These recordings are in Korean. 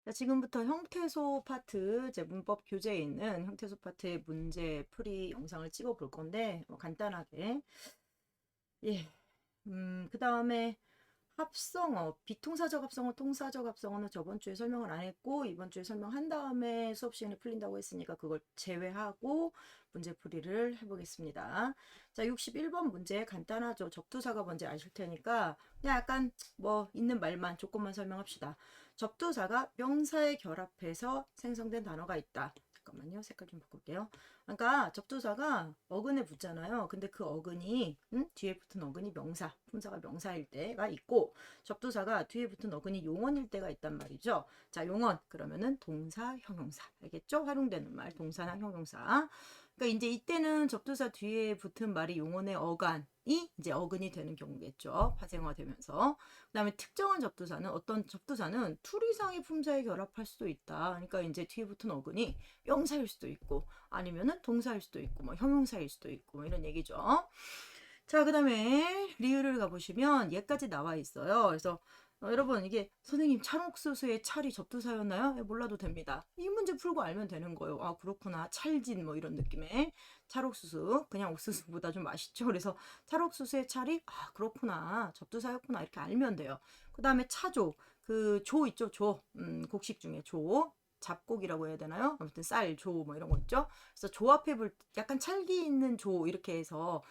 자, 지금부터 형태소 파트, 제 문법 교재에 있는 형태소 파트의 문제 풀이 영상을 찍어 볼 건데, 간단하게. 예. 그 다음에 합성어, 비통사적 합성어, 통사적 합성어는 저번 주에 설명을 안 했고, 이번 주에 설명한 다음에 수업 시간이 풀린다고 했으니까 그걸 제외하고 문제풀이를 해보겠습니다. 자, 61번 문제 간단하죠. 접두사가 뭔지 아실 테니까 그냥 약간 뭐 있는 말만 조금만 설명합시다. 접두사가 명사에 결합해서 생성된 단어가 있다. 잠깐만요. 색깔 좀 바꿀게요. 그러니까 접두사가 어근에 붙잖아요. 근데 그 어근이 뒤에 붙은 어근이 명사, 품사가 명사일 때가 있고 접두사가 뒤에 붙은 어근이 용언일 때가 있단 말이죠. 자, 용언 그러면은 동사, 형용사. 알겠죠? 활용되는 말 동사나 형용사. 그러니까 이제 이때는 접두사 뒤에 붙은 말이 용언의 어간이 이제 어근이 되는 경우겠죠. 파생화되면서. 그다음에 특정한 접두사는 어떤 접두사는 둘 이상의 품사에 결합할 수도 있다. 그러니까 이제 뒤에 붙은 어근이 명사일 수도 있고 아니면은 동사일 수도 있고 뭐 형용사일 수도 있고 뭐 이런 얘기죠. 자, 그다음에 리을을 가보시면 얘까지 나와 있어요. 그래서 여러분 이게 선생님 찰옥수수의 찰이 접두사였나요? 몰라도 됩니다. 이 문제 풀고 알면 되는 거예요. 아 그렇구나. 찰진 뭐 이런 느낌의 찰옥수수 그냥 옥수수보다 좀 맛있죠. 그래서 찰옥수수의 찰이 아 그렇구나 접두사였구나 이렇게 알면 돼요. 그 다음에 차조 그 조 있죠 조 곡식 중에 조 잡곡이라고 해야 되나요? 아무튼 쌀, 조 뭐 이런 거 있죠. 그래서 조합해 볼 약간 찰기 있는 조 이렇게 해서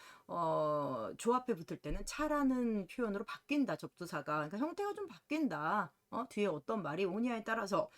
조합해 붙을 때는 차라는 표현으로 바뀐다 접두사가. 그러니까 형태가 좀 바뀐다. 뒤에 어떤 말이 오냐에 따라서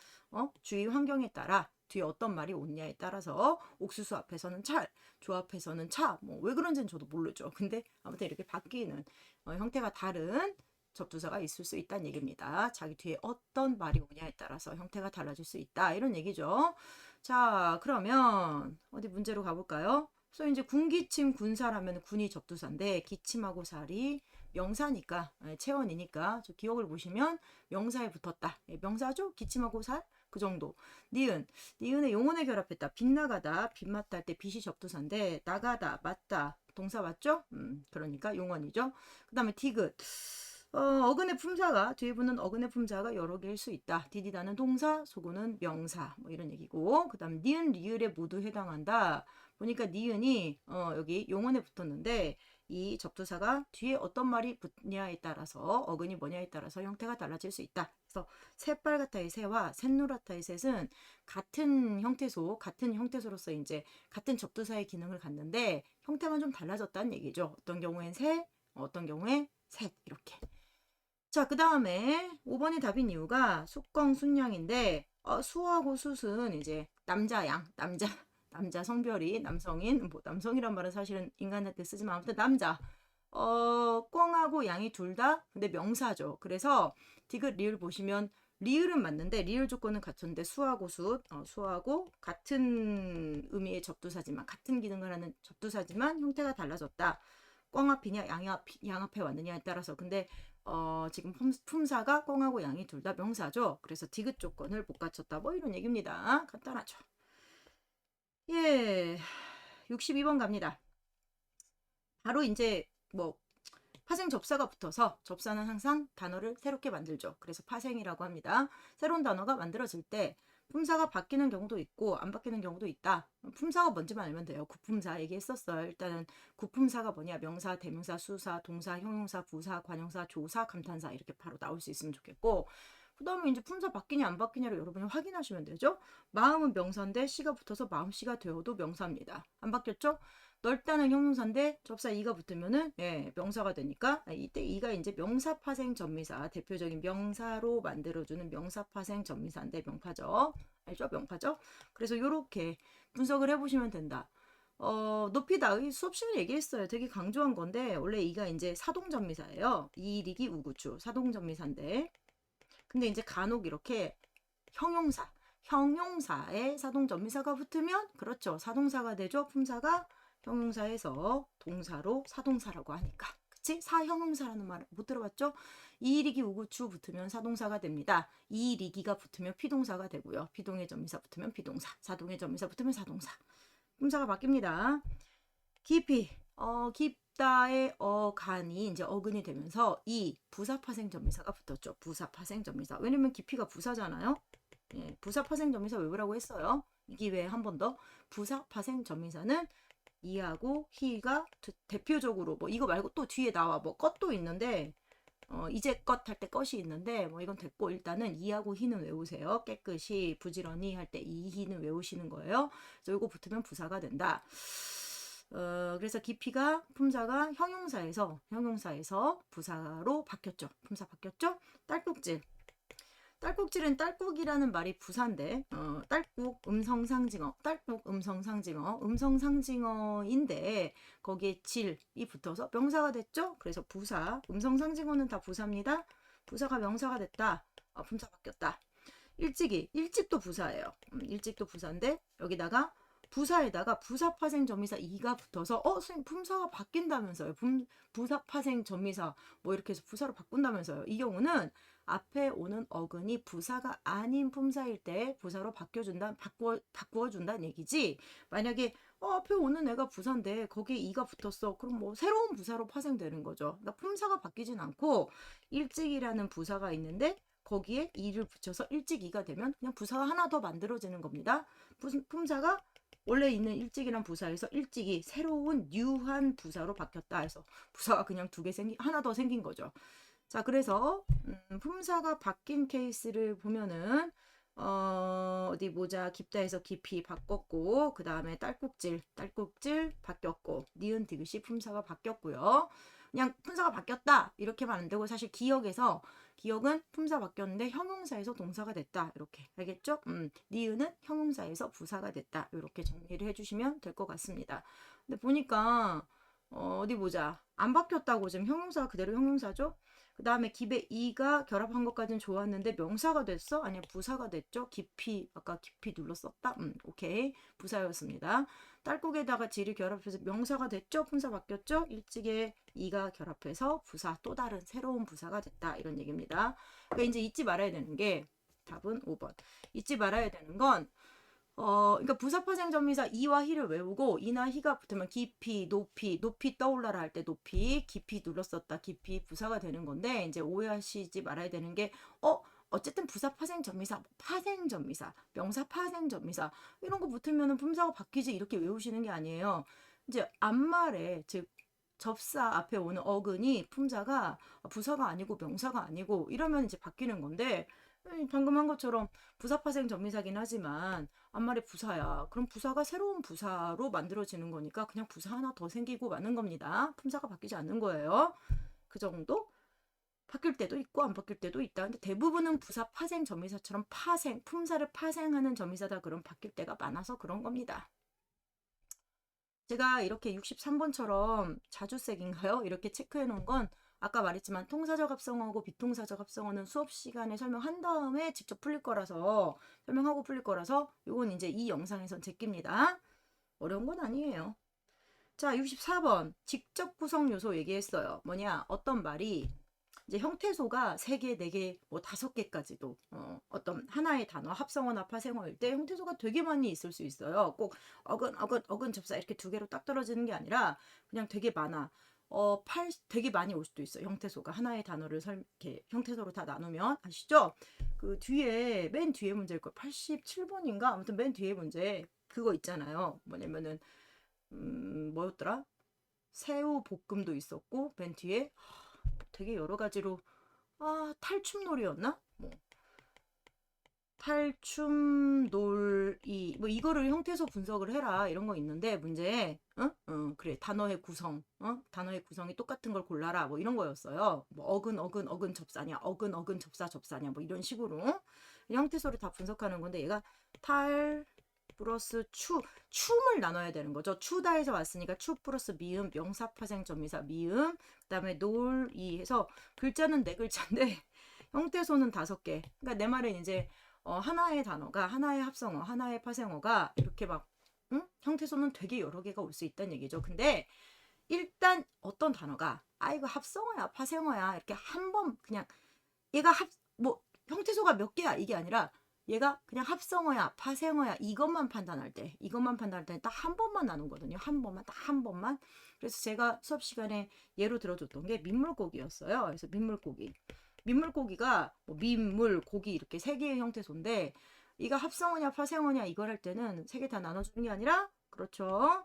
주위 환경에 따라 뒤에 어떤 말이 오냐에 따라서 옥수수 앞에서는 찰, 조 앞에서는 차. 뭐 왜 그런지는 저도 모르죠. 근데 아무튼 이렇게 바뀌는 형태가 다른 접두사가 있을 수 있다는 얘기입니다. 자기 뒤에 어떤 말이 오냐에 따라서 형태가 달라질 수 있다. 이런 얘기죠. 자, 그러면 어디 문제로 가볼까요? 그래서 이제 군기침 군사라면 군이 접두사인데 기침하고 살이 명사니까 체원이니까 저 기억을 보시면 명사에 붙었다. 명사죠? 기침하고 살? 그 정도. 니은. 니은의 용언에 결합했다. 빗나가다. 빗맞다 할 때 빗이 접두사인데 나가다. 맞다. 동사 맞죠? 그러니까 용언이죠. 그 다음에 디귿. 어근의 품사가 뒤에 붙는 어근의 품사가 여러 개일 수 있다. 디디다는 동사, 소고는 명사 뭐 이런 얘기고 그 다음 니은 리을에 모두 해당한다. 보니까 니은이 여기 용언에 붙었는데 이 접두사가 뒤에 어떤 말이 붙냐에 따라서 어근이 뭐냐에 따라서 형태가 달라질 수 있다. 그래서 새빨갛다의 새와 샛노랗다의 셋은 같은 형태소로서 이제 같은 접두사의 기능을 갖는데 형태만 좀 달라졌다는 얘기죠. 어떤 경우엔 새, 어떤 경우에 셋 이렇게. 자, 그 다음에 5번이 답인 이유가 숙광 순양인데 수하고 숫은 이제 남자 양 남자 성별이 남성인 뭐 남성이란 말은 사실은 인간한테 쓰지만 아무튼 남자 꿩하고 양이 둘 다 근데 명사죠. 그래서 디귿 리을 보시면 리을은 맞는데 리을 조건은 갖췄는데 수하고 같은 의미의 접두사지만 같은 기능을 하는 접두사지만 형태가 달라졌다. 꿩 앞이냐 양 앞에 왔느냐에 따라서 근데 지금 품사가 꿩하고 양이 둘 다 명사죠. 그래서 디귿 조건을 못 갖췄다. 뭐 이런 얘기입니다. 간단하죠. 예, 62번 갑니다. 바로 이제 뭐 파생 접사가 붙어서 접사는 항상 단어를 새롭게 만들죠. 그래서 파생이라고 합니다. 새로운 단어가 만들어질 때 품사가 바뀌는 경우도 있고 안 바뀌는 경우도 있다. 품사가 뭔지만 알면 돼요. 구품사 얘기했었어요. 일단은 구품사가 뭐냐 명사, 대명사, 수사, 동사, 형용사, 부사, 관용사, 조사, 감탄사 이렇게 바로 나올 수 있으면 좋겠고 그 다음에 이제 품사 바뀌냐 안 바뀌냐를 여러분이 확인하시면 되죠. 마음은 명사인데 시가 붙어서 마음시가 되어도 명사입니다. 안 바뀌었죠? 넓다는 형용사인데 접사 이가 붙으면은 명사가 되니까 이때 이가 이제 명사 파생 전미사 대표적인 명사로 만들어주는 명사 파생 전미사인데 명파죠. 알죠? 명파죠? 그래서 이렇게 분석을 해보시면 된다. 높이다. 수업 시간에 얘기했어요. 되게 강조한 건데 원래 이가 이제 사동전미사예요. 이리기 우구추 사동전미사인데 근데 이제 간혹 이렇게 형용사에 사동전미사가 붙으면 그렇죠. 사동사가 되죠. 품사가 형용사에서 동사로 사동사라고 하니까. 그치? 사형용사라는 말 못 들어봤죠? 이리기 우구추 붙으면 사동사가 됩니다. 이리기가 붙으면 피동사가 되고요. 피동의 전미사 붙으면 피동사. 사동의 전미사 붙으면 사동사. 품사가 바뀝니다. 깊이. 깊다의 간이 이제 어근이 되면서 이 부사 파생 전미사가 붙었죠. 부사 파생 전미사. 왜냐면 깊이가 부사잖아요. 예, 부사 파생 점미사 외우라고 했어요. 이 기회에 한 번 더. 부사 파생 점미사는 이하고 히가 대표적으로 뭐 이거 말고 또 뒤에 나와 뭐 것도 있는데 이제껏 할 때 것이 있는데 뭐 이건 됐고 일단은 이하고 히는 외우세요. 깨끗이 부지런히 할 때 이 히는 외우시는 거예요. 그래서 이거 붙으면 부사가 된다. 그래서 깊이가 품사가 형용사에서 부사로 바뀌었죠. 품사 바뀌었죠. 딸꾹질. 딸꾹질은 딸꾹이라는 말이 부사인데 딸꾹 음성상징어 딸꾹 음성상징어인데 거기에 질이 붙어서 명사가 됐죠. 그래서 부사 음성상징어는 다 부사입니다. 부사가 명사가 됐다. 품사 바뀌었다. 일찍도 부사예요. 일찍도 부사인데 여기다가 부사에다가 부사 파생 점미사 이가 붙어서 선생님 품사가 바뀐다면서요. 부사 파생 점미사 뭐 이렇게 해서 부사로 바꾼다면서요. 이 경우는 앞에 오는 어근이 부사가 아닌 품사일 때 부사로 바꾸어준다는 얘기지. 만약에 앞에 오는 애가 부사인데 거기에 이가 붙었어. 그럼 뭐 새로운 부사로 파생되는 거죠. 그러니까 품사가 바뀌진 않고 일찍이라는 부사가 있는데 거기에 이를 붙여서 일찍이가 되면 그냥 부사가 하나 더 만들어지는 겁니다. 품사가 원래 있는 일찍이란 부사에서 일찍이 새로운 뉴한 부사로 바뀌었다 해서 부사가 그냥 하나 더 생긴 거죠. 자, 그래서 품사가 바뀐 케이스를 보면은 어디 보자. 깊다에서 깊이 바꿨고 그 다음에 딸꾹질 바뀌었고 니은 디귿이 품사가 바뀌었고요. 그냥 품사가 바뀌었다 이렇게만 안 되고 사실 기억은 품사 바뀌었는데 형용사에서 동사가 됐다 이렇게 알겠죠? 니은은 형용사에서 부사가 됐다 이렇게 정리를 해주시면 될 것 같습니다. 근데 보니까 어디 보자. 안 바뀌었다고 지금 형용사가 그대로 형용사죠? 그 다음에 기배 이가 결합한 것까지는 좋았는데 명사가 됐어? 아니야 부사가 됐죠? 아까 깊이 눌렀었다? 오케이 부사였습니다. 딸꾹에다가 지를 결합해서 명사가 됐죠? 품사 바뀌었죠? 일찍에 이가 결합해서 부사 또 다른 새로운 부사가 됐다 이런 얘기입니다. 그러니까 이제 잊지 말아야 되는 게 답은 5번. 잊지 말아야 되는 건 그러니까 부사 파생 점미사 이와 히를 외우고 이나 히가 붙으면 깊이, 높이 떠올라라 할 때 높이, 깊이 눌렀었다. 깊이 부사가 되는 건데 이제 오해하시지 말아야 되는 게 어쨌든 부사 파생 점미사, 명사 파생 점미사 이런 거 붙으면은 품사가 바뀌지 이렇게 외우시는 게 아니에요. 이제 앞말에 즉 접사 앞에 오는 어근이 품사가 부사가 아니고 명사가 아니고 이러면 이제 바뀌는 건데 방금 한 것처럼 부사 파생 점미사긴 하지만 앞말이 부사야. 그럼 부사가 새로운 부사로 만들어지는 거니까 그냥 부사 하나 더 생기고 마는 겁니다. 품사가 바뀌지 않는 거예요. 그 정도? 바뀔 때도 있고 안 바뀔 때도 있다. 근데 대부분은 부사 파생 점미사처럼 품사를 파생하는 점미사다. 그럼 바뀔 때가 많아서 그런 겁니다. 제가 이렇게 63번처럼 자주색인가요? 이렇게 체크해 놓은 건 아까 말했지만 통사적 합성어하고 비통사적 합성어는 수업 시간에 설명한 다음에 직접 설명하고 풀릴 거라서 이건 이제 이 영상에선 제낍니다. 어려운 건 아니에요. 자, 64번 직접 구성 요소 얘기했어요. 뭐냐? 어떤 말이 이제 형태소가 3개, 4개, 뭐 5개까지도 어떤 하나의 단어, 합성어나 파생어일 때 형태소가 되게 많이 있을 수 있어요. 꼭 어근 접사 이렇게 2개로 딱 떨어지는 게 아니라 그냥 되게 많아. 되게 많이 올 수도 있어요. 형태소가 하나의 단어를 이렇게 형태소로 다 나누면 아시죠? 그 뒤에 맨 뒤에 문제일 거예요. 87번인가? 아무튼 맨 뒤에 문제 그거 있잖아요. 뭐냐면은 뭐였더라? 새우 볶음도 있었고 맨 뒤에 되게 여러 가지로 탈춤놀이였나? 뭐 탈춤놀이 뭐 이거를 형태소 분석을 해라 이런 거 있는데 문제에 그래 단어의 구성이 똑같은 걸 골라라 뭐 이런 거였어요. 뭐 어근 접사냐 어근 접사냐 뭐 이런 식으로 형태소를 다 분석하는 건데 얘가 탈 플러스 춤을 나눠야 되는 거죠. 추다에서 왔으니까 추 플러스 미음 명사 파생 점미사 미음 그 다음에 놀이 해서 글자는 4글자인데 형태소는 5개. 그러니까 내 말은 이제 하나의 단어가 하나의 합성어 하나의 파생어가 이렇게 막 형태소는 되게 여러 개가 올 수 있다는 얘기죠. 근데 일단 어떤 단어가 이거 합성어야 파생어야 이렇게 한번 그냥 얘가 형태소가 몇 개야 이게 아니라 얘가 그냥 합성어야 파생어야 이것만 판단할 때 딱 한 번만 나누거든요. 딱 한 번만. 그래서 제가 수업 시간에 예로 들어줬던 게 민물고기였어요. 그래서 민물고기가 뭐 민물 고기 이렇게 3개의 형태소인데 이가 합성어냐 파생어냐 이걸 할 때는 세 개 다 나눠주는 게 아니라 그렇죠.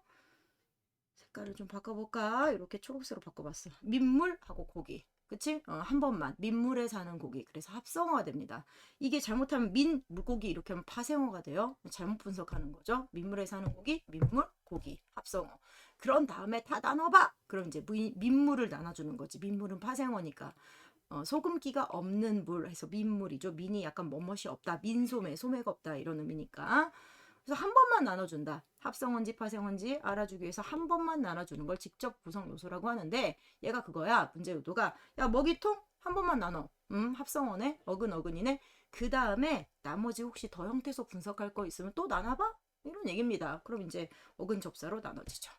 색깔을 좀 바꿔볼까? 이렇게 초록색으로 바꿔봤어. 민물하고 고기. 그치? 한 번만. 민물에 사는 고기. 그래서 합성어가 됩니다. 이게 잘못하면 물고기 이렇게 하면 파생어가 돼요. 잘못 분석하는 거죠. 민물에 사는 고기, 민물, 고기, 합성어. 그런 다음에 다 나눠봐! 그럼 이제 민물을 나눠주는 거지. 민물은 파생어니까. 소금기가 없는 물 해서 민물이죠. 민이 약간 멋멋이 없다. 민소매, 소매가 없다. 이런 의미니까. 그래서 한 번만 나눠준다. 합성어인지 파생어인지 알아주기 위해서 한 번만 나눠주는 걸 직접 구성 요소라고 하는데 얘가 그거야. 문제 요도가 야 먹이통 한 번만 나눠. 합성어네. 어근이네. 그 다음에 나머지 혹시 더 형태소 분석할 거 있으면 또 나눠봐? 이런 얘기입니다. 그럼 이제 어근 접사로 나눠지죠.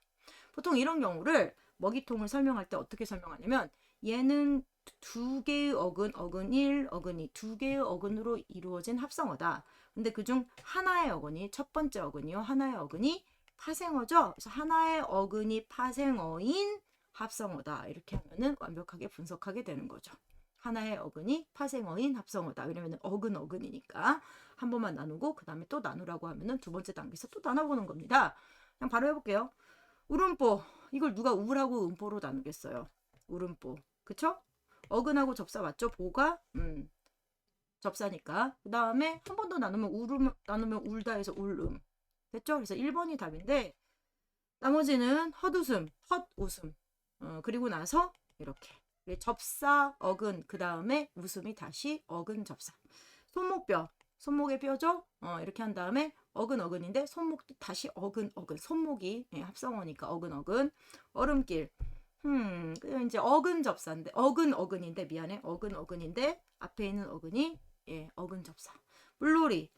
보통 이런 경우를 먹이통을 설명할 때 어떻게 설명하냐면 얘는 두 개의 어근 1, 어근 2, 두 개의 어근으로 이루어진 합성어다. 근데 그중 하나의 어근이 첫 번째 어근이요. 하나의 어근이 파생어죠. 그래서 하나의 어근이 파생어인 합성어다. 이렇게 하면은 완벽하게 분석하게 되는 거죠. 하나의 어근이 파생어인 합성어다. 왜냐면 어근이니까 한 번만 나누고 그 다음에 또 나누라고 하면은 두 번째 단계에서 또 나눠보는 겁니다. 그냥 바로 해볼게요. 울음보. 이걸 누가 울하고 음보로 나누겠어요. 울음보. 그쵸? 어근하고 접사 맞죠? 보가 접사니까. 그 다음에 한 번 더 나누면 울다 해서 울음. 됐죠? 그래서 1번이 답인데 나머지는 헛웃음, 헛웃음. 그리고 나서 이렇게 접사, 어근, 그 다음에 웃음이 다시 어근 접사. 손목뼈, 손목의 뼈죠? 이렇게 한 다음에 어근인데 손목도 다시 어근. 손목이 합성어니까 어근. 얼음길. 이제 어근 접사인데 어근인데 미안해. 어근인데 앞에 있는 어근이 어근 접사. 물놀이.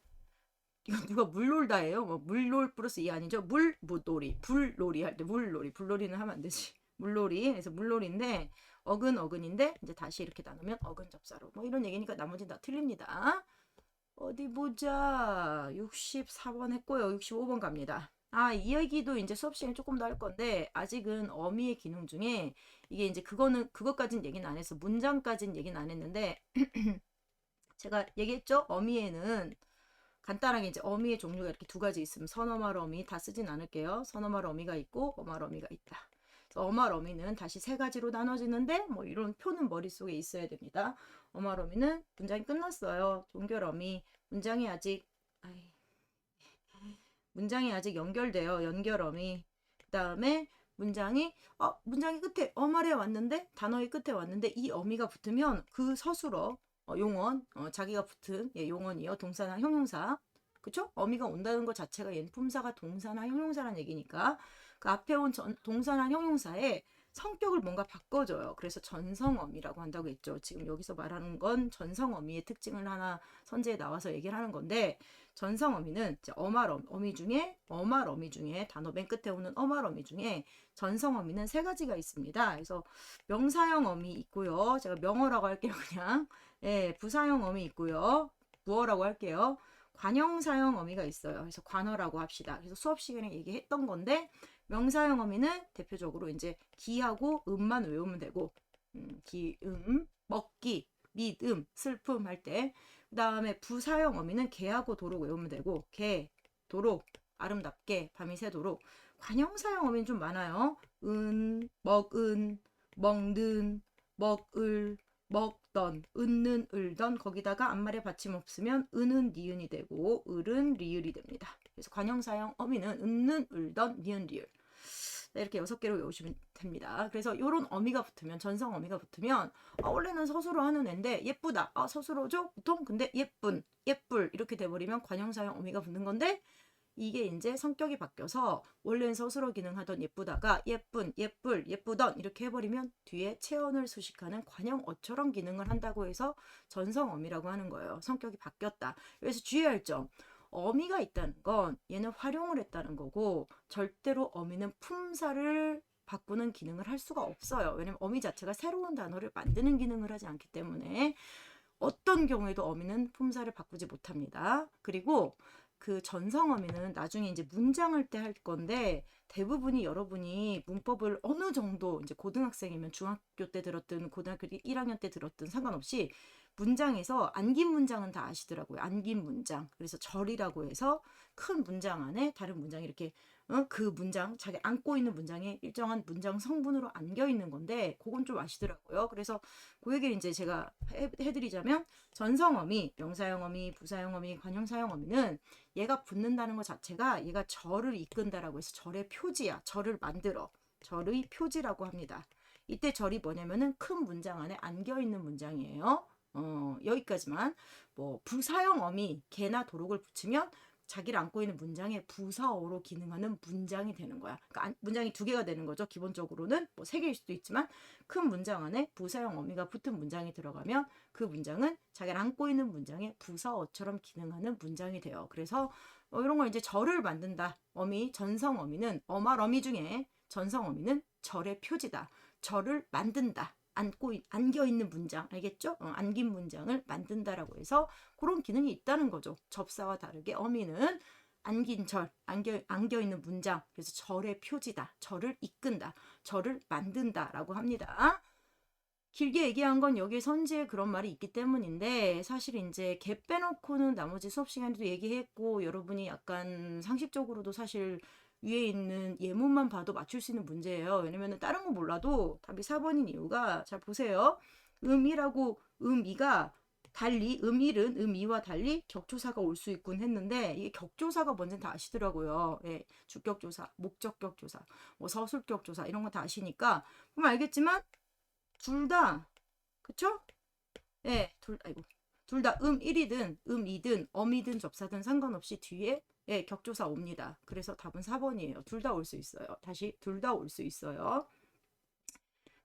이거 누가 물놀다예요? 뭐 물놀 플러스 이 아니죠? 물놀이. 불놀이 할 때 불놀이는 하면 안 되지. 물놀이. 그래서 물놀이인데 어근인데 이제 다시 이렇게 나누면 어근 접사로. 뭐 이런 얘기니까 나머지는 다 틀립니다. 어디 보자. 64번 했고요. 65번 갑니다. 이 얘기도 이제 수업 시간에 조금 더 할 건데 아직은 어미의 기능 중에 이게 이제 그것까진 얘기는 안 했어. 문장까진 얘기는 안 했는데 제가 얘기했죠. 어미에는 간단하게 이제 어미의 종류가 이렇게 두 가지 있으면 선어말 어미 다 쓰진 않을게요. 선어말 어미가 있고 어말 어미가 있다. 그래서 어말 어미는 다시 세 가지로 나눠지는데 뭐 이런 표는 머릿속에 있어야 됩니다. 어말 어미는 문장이 끝났어요. 동결 어미 문장이 아직 연결돼요. 연결 어미. 그다음에 문장이 끝에 어말에 왔는데 단어의 끝에 왔는데 이 어미가 붙으면 그 서술어 용언 자기가 붙은 용언이요. 동사나 형용사. 그쵸? 어미가 온다는 것 자체가 얘는 품사가 동사나 형용사란 얘기니까 그 앞에 온 동사나 형용사에 성격을 뭔가 바꿔줘요. 그래서 전성어미라고 한다고 했죠. 지금 여기서 말하는 건 전성어미의 특징을 하나 선제에 나와서 얘기를 하는 건데 전성어미는 이제 어말 어미 중에 단어 맨 끝에 오는 어말 어미 중에 전성어미는 세 가지가 있습니다. 그래서 명사형 어미 있고요. 제가 명어라고 할게요. 그냥 부사형 어미 있고요. 부어라고 할게요. 관형사형 어미가 있어요. 그래서 관어라고 합시다. 그래서 수업 시간에 얘기했던 건데 명사형 어미는 대표적으로 이제 기하고 음만 외우면 되고 기, 먹기, 믿음, 슬픔 할 때 그 다음에 부사형 어미는 개하고 도록 외우면 되고 개, 도록, 아름답게, 밤이 새도록 관형사형 어미는 좀 많아요. 먹은, 먹는, 먹을, 먹던, 은는, 을던 거기다가 앞말에 받침 없으면 은은 니은이 되고 을은 리을이 됩니다. 그래서 관형사형 어미는 은는, 을던, 니은, 리을 이렇게 6개로 외우시면 됩니다. 그래서 이런 어미가 붙으면 전성 어미가 붙으면 원래는 서술어 하는 애인데 예쁘다. 서술어죠? 보통 근데 예쁜, 예쁠 이렇게 돼버리면 관형사형 어미가 붙는 건데 이게 이제 성격이 바뀌어서 원래는 서술어 기능하던 예쁘다가 예쁜, 예쁠, 예쁘던 이렇게 해버리면 뒤에 체언을 수식하는 관형어처럼 기능을 한다고 해서 전성어미라고 하는 거예요. 성격이 바뀌었다. 그래서 주의할 점. 어미가 있다는 건 얘는 활용을 했다는 거고 절대로 어미는 품사를 바꾸는 기능을 할 수가 없어요. 왜냐면 어미 자체가 새로운 단어를 만드는 기능을 하지 않기 때문에 어떤 경우에도 어미는 품사를 바꾸지 못합니다. 그리고 그 전성어미는 나중에 이제 문장할 때 할 건데 대부분이 여러분이 문법을 어느 정도 이제 고등학생이면 중학교 때 들었든 고등학교 1학년 때 들었든 상관없이 문장에서 안긴 문장은 다 아시더라고요. 안긴 문장. 그래서 절이라고 해서 큰 문장 안에 다른 문장이 이렇게 그 문장, 자기 안고 있는 문장에 일정한 문장 성분으로 안겨 있는 건데 그건 좀 아시더라고요. 그래서 그 얘기를 이제 제가 해드리자면 전성어미, 명사형 어미, 부사형 어미, 관형사형 어미는 얘가 붙는다는 것 자체가 얘가 절을 이끈다라고 해서 절의 표지야. 절을 만들어. 절의 표지라고 합니다. 이때 절이 뭐냐면은 큰 문장 안에 안겨 있는 문장이에요. 여기까지만. 뭐 부사형 어미, 개나 도록을 붙이면 자기를 안고 있는 문장에 부사어로 기능하는 문장이 되는 거야. 그러니까 문장이 두 개가 되는 거죠. 기본적으로는 뭐 세 개일 수도 있지만 큰 문장 안에 부사형 어미가 붙은 문장이 들어가면 그 문장은 자기를 안고 있는 문장에 부사어처럼 기능하는 문장이 돼요. 그래서 이런 걸 이제 절을 만든다. 어미, 전성 어미는 어말 어미 중에 전성 어미는 절의 표지다. 절을 만든다. 안겨 있는 문장, 알겠죠? 안긴 문장을 만든다라고 해서 그런 기능이 있다는 거죠. 접사와 다르게 어미는 안긴 절, 안겨 있는 문장, 그래서 절의 표지다. 절을 이끈다. 절을 만든다라고 합니다. 길게 얘기한 건 여기에 선지에 그런 말이 있기 때문인데 사실 이제 개 빼놓고는 나머지 수업 시간에도 얘기했고 여러분이 약간 상식적으로도 사실 위에 있는 예문만 봐도 맞출 수 있는 문제예요. 왜냐면 다른 거 몰라도 답이 4번인 이유가 잘 보세요. 음이라고 음이가 달리 음일은 음이와 달리 격조사가 올 수 있군 했는데 이게 격조사가 뭔지는 다 아시더라고요. 예, 주격조사, 목적격조사, 뭐 서술격조사 이런 거 다 아시니까 보면 알겠지만 둘 다 그쵸? 예, 둘 다 음일이든 음이든 어미든 접사든 상관없이 뒤에 예, 격조사 옵니다. 그래서 답은 4번이에요. 둘 다 올 수 있어요. 다시 둘 다 올 수 있어요.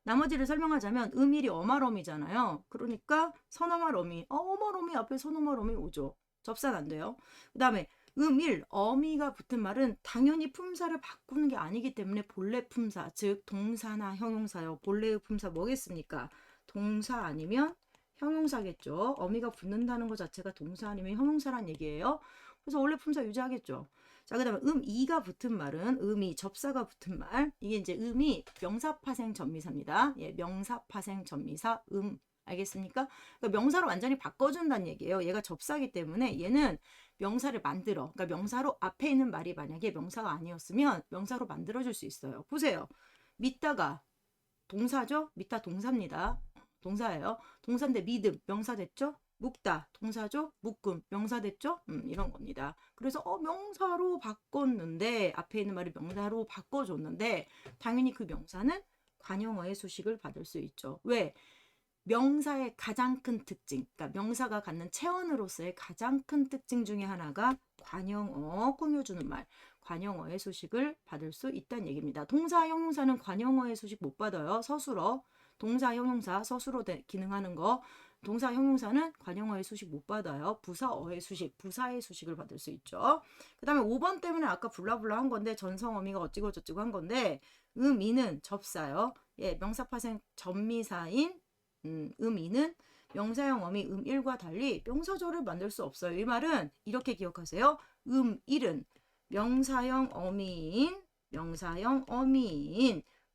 나머지를 설명하자면 음일이 어말어미잖아요. 그러니까 선어말어미. 어말어미 앞에 선어말어미 오죠. 접사는 안 돼요. 그 다음에 음일, 어미가 붙은 말은 당연히 품사를 바꾸는 게 아니기 때문에 본래 품사, 즉 동사나 형용사요. 본래의 품사 뭐겠습니까? 동사 아니면 형용사겠죠. 어미가 붙는다는 것 자체가 동사 아니면 형용사란 얘기예요. 그래서 원래 품사 유지하겠죠. 자, 그 다음에 음이가 붙은 말은 음이, 접사가 붙은 말. 이게 이제 음이 명사파생 전미사입니다. 예, 명사파생 전미사 알겠습니까? 그러니까 명사로 완전히 바꿔준다는 얘기예요. 얘가 접사기 때문에 얘는 명사를 만들어. 그러니까 명사로 앞에 있는 말이 만약에 명사가 아니었으면 명사로 만들어줄 수 있어요. 보세요. 믿다가 동사죠? 믿다 동사입니다. 동사예요. 동사인데 믿음 명사 됐죠? 묵다 동사죠? 묶음 명사 됐죠? 이런 겁니다. 그래서 명사로 바꿨는데 앞에 있는 말이 명사로 바꿔줬는데 당연히 그 명사는 관형어의 수식을 받을 수 있죠. 왜? 명사의 가장 큰 특징, 그러니까 명사가 갖는 체언으로서의 가장 큰 특징 중에 하나가 관형어, 꾸며주는 말, 관형어의 수식을 받을 수 있다는 얘기입니다. 동사, 형용사는 관형어의 수식 못 받아요. 서술어, 동사, 형용사, 서술어 기능하는 거. 동사, 형용사는 관형어의 수식 못 받아요. 부사어의 수식, 부사의 수식을 받을 수 있죠. 그 다음에 5번 때문에 아까 블라블라 한 건데 전성어미가 어찌고 저찌고 한 건데 이는 접사요. 예, 명사파생 전미사인 음이는 명사형 어미 음일과 달리 명사절을 만들 수 없어요. 이 말은 이렇게 기억하세요. 음일은 명사형 어미인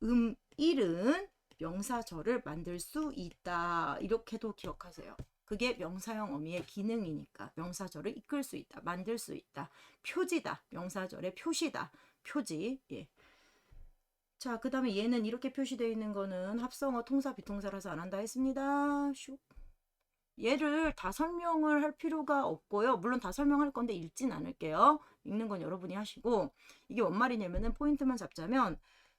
음일은 명사절을 만들 수 있다. 이렇게도 기억하세요. 그게 명사형 어미의 기능이니까 명사절을 이끌 수 있다. 만들 수 있다. 표지다. 명사절의 표시다. 표지. 예. 자, 그 다음에 얘는 이렇게 표시되어 있는 거는 합성어 통사 비통사라서 안 한다 했습니다. 슉. 얘를 다 설명을 할 필요가 없고요. 물론 다 설명할 건데 읽진 않을게요. 읽는 건 여러분이 하시고 이게 뭔 말이냐면은 포인트만 잡자면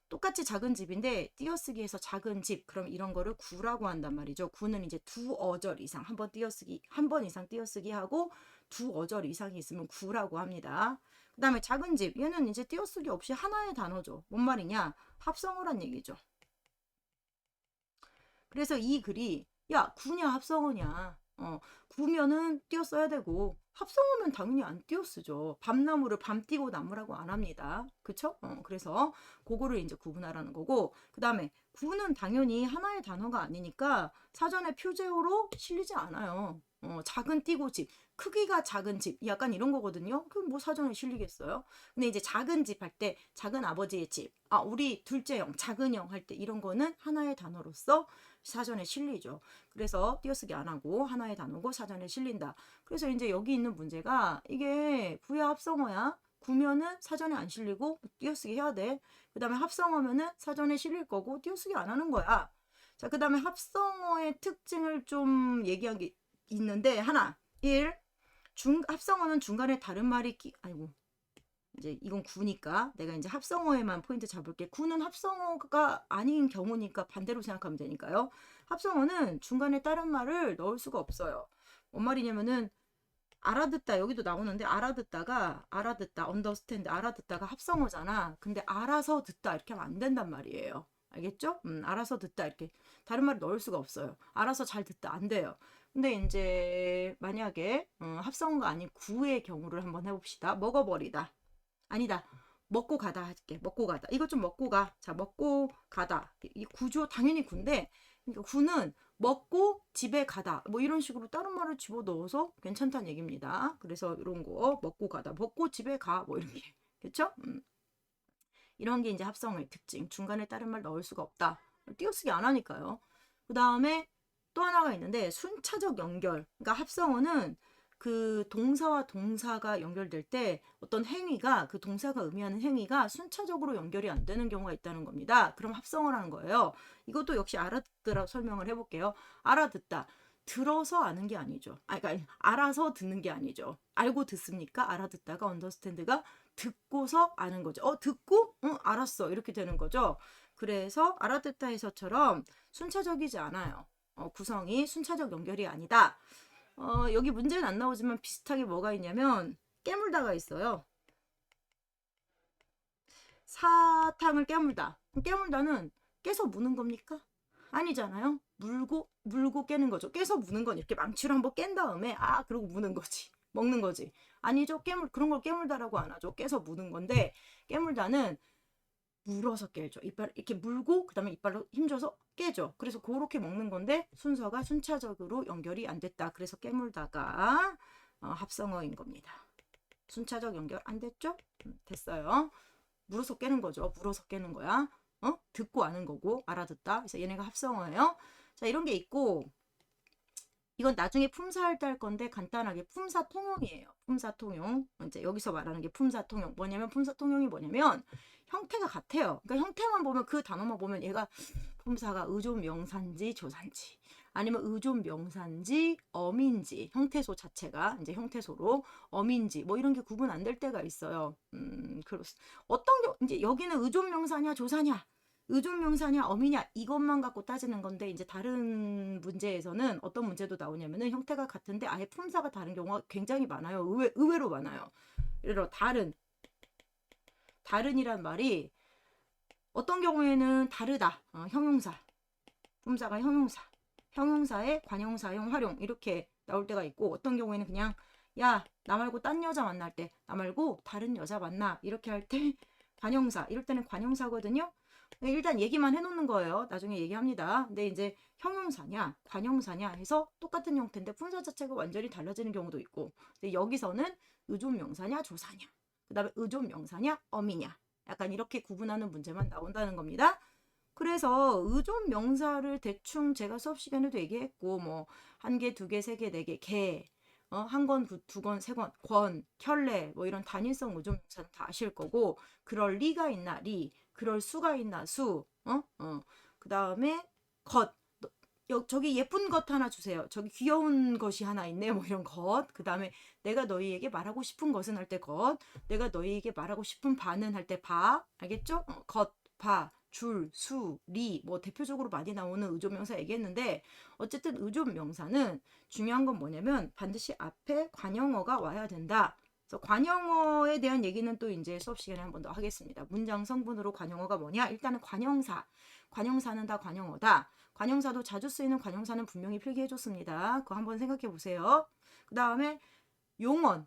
똑같이 작은 집인데 띄어쓰기에서 작은 집 그럼 이런 거를 구라고 한단 말이죠. 구는 이제 두 어절 이상 한 번 이상 띄어쓰기 하고 두 어절 이상이 있으면 구라고 합니다. 그 다음에 작은 집 얘는 이제 띄어쓰기 없이 하나의 단어죠. 뭔 말이냐? 합성어란 얘기죠. 그래서 이 글이 야 구냐 합성어냐 구면은 띄어써야 되고 합성어면 당연히 안 띄어쓰죠. 밤나무를 밤 띄고 나무라고 안 합니다. 그쵸? 그래서 그거를 이제 구분하라는 거고 그 다음에 구는 당연히 하나의 단어가 아니니까 사전에 표제어로 실리지 않아요. 작은 띄고 집 크기가 작은 집 약간 이런 거거든요. 그럼 뭐 사전에 실리겠어요? 근데 이제 작은 집 할 때 작은 아버지의 집, 우리 둘째 형, 작은 형 할 때 이런 거는 하나의 단어로서 사전에 실리죠. 그래서 띄어쓰기 안 하고 하나의 단어고 사전에 실린다. 그래서 이제 여기 있는 문제가 이게 부야 합성어야. 구면은 사전에 안 실리고 띄어쓰기 해야 돼. 그 다음에 합성어면은 사전에 실릴 거고 띄어쓰기 안 하는 거야. 자, 그 다음에 합성어의 특징을 좀 얘기한 게 있는데 하나, 1. 합성어는 중간에 다른 말이 아이고 이제 이건 구니까 내가 이제 합성어에만 포인트 잡을게. 구는 합성어가 아닌 경우니까 반대로 생각하면 되니까요. 합성어는 중간에 다른 말을 넣을 수가 없어요. 뭔 말이냐면은 알아듣다 여기도 나오는데 알아듣다 understand 알아듣다가 합성어잖아. 근데 알아서 듣다 이렇게 하면 안 된단 말이에요. 알겠죠? 알아서 듣다 이렇게 다른 말을 넣을 수가 없어요. 알아서 잘 듣다 안 돼요. 근데 이제 만약에 합성어가 아닌 구의 경우를 한번 해봅시다. 먹어버리다. 아니다. 먹고 가다 할게. 먹고 가다. 이것 좀 먹고 가. 자, 먹고 가다. 이 구조 당연히 구인데 그러니까 구는 먹고 집에 가다. 뭐 이런 식으로 다른 말을 집어넣어서 괜찮다는 얘기입니다. 그래서 이런 거 먹고 가다. 먹고 집에 가. 뭐 이런 게. 그쵸? 이런 게 이제 합성어의 특징. 중간에 다른 말 넣을 수가 없다. 띄어쓰기 안 하니까요. 그 다음에 또 하나가 있는데 순차적 연결. 그러니까 합성어는 그 동사와 동사가 연결될 때 어떤 행위가 그 동사가 의미하는 행위가 순차적으로 연결이 안 되는 경우가 있다는 겁니다. 그럼 합성어라는 거예요. 이것도 역시 알아듣더라고 설명을 해볼게요. 알아듣다. 들어서 아는 게 아니죠. 그러니까 알아서 듣는 게 아니죠. 알고 듣습니까? 알아듣다가 understand가 듣고서 아는 거죠. 듣고? 알았어. 이렇게 되는 거죠. 그래서 알아듣다 해서처럼 순차적이지 않아요. 구성이 순차적 연결이 아니다. 여기 문제는 안 나오지만 비슷하게 뭐가 있냐면 깨물다가 있어요. 사탕을 깨물다. 깨물다는 깨서 무는 겁니까? 아니잖아요. 물고 깨는 거죠. 깨서 무는 건 이렇게 망치로 한번 깬 다음에 그러고 무는 거지. 먹는 거지. 아니죠. 그런 걸 깨물다라고 안 하죠. 깨서 무는 건데 깨물다는 물어서 깨죠. 이빨 이렇게 물고 그다음에 이빨로 힘줘서 깨죠. 그래서 그렇게 먹는 건데 순서가 순차적으로 연결이 안 됐다. 그래서 깨물다가 합성어인 겁니다. 순차적 연결 안 됐죠? 됐어요. 물어서 깨는 거죠. 물어서 깨는 거야. 듣고 아는 거고 알아듣다. 그래서 얘네가 합성어예요. 자, 이런 게 있고 이건 나중에 품사할 때 할 건데 간단하게 품사통용이에요. 품사통용. 이제 여기서 말하는 게 품사통용. 뭐냐면 품사통용이 뭐냐면 형태가 같아요. 그러니까 형태만 보면 그 단어만 보면 얘가 품사가 의존명사인지 조사인지 아니면 의존명사인지 어민지 형태소 자체가 이제 형태소로 어민지 뭐 이런 게 구분 안 될 때가 있어요. 어떤 이제 여기는 의존명사냐 조사냐 의존명사냐 어미냐 이것만 갖고 따지는 건데 이제 다른 문제에서는 어떤 문제도 나오냐면은 형태가 같은데 아예 품사가 다른 경우가 굉장히 많아요. 의외로 많아요. 예를 들어 다른이란 말이 어떤 경우에는 다르다. 형용사. 품사가 형용사에 관형사형 활용 이렇게 나올 때가 있고 어떤 경우에는 그냥 야, 나 말고 딴 여자 만날 때 나 말고 다른 여자 만나 이렇게 할 때 관형사 이럴 때는 관형사거든요. 일단 얘기만 해놓는 거예요. 나중에 얘기합니다. 근데 이제 형용사냐 관형사냐 해서 똑같은 형태인데 품사 자체가 완전히 달라지는 경우도 있고 근데 여기서는 의존명사냐 조사냐 그 다음에 의존명사냐 어미냐 약간 이렇게 구분하는 문제만 나온다는 겁니다. 그래서 의존명사를 대충 제가 수업 시간에도 얘기했고 뭐 한 개, 두 개, 세 개, 네 개, 개 한 권, 두 권, 세 권, 권, 켤레 뭐 이런 단일성 의존명사는 다 아실 거고 그럴 리가 있나 리 그럴 수가 있나 수 그 다음에 것 저기 예쁜 것 하나 주세요. 저기 귀여운 것이 하나 있네. 뭐 이런 것. 그 다음에 내가 너희에게 말하고 싶은 것은 할 때 것. 내가 너희에게 말하고 싶은 바는 할 때 바. 알겠죠? 것, 바, 줄, 수, 리. 뭐 대표적으로 많이 나오는 의존명사 얘기했는데 어쨌든 의존명사는 중요한 건 뭐냐면 반드시 앞에 관형어가 와야 된다. 그래서 관형어에 대한 얘기는 또 이제 수업 시간에 한 번 더 하겠습니다. 문장 성분으로 관형어가 뭐냐? 일단은 관형사. 관형사는 다 관형어다. 관형사도 자주 쓰이는 관형사는 분명히 필기해줬습니다. 그거 한번 생각해 보세요. 그 다음에 용언,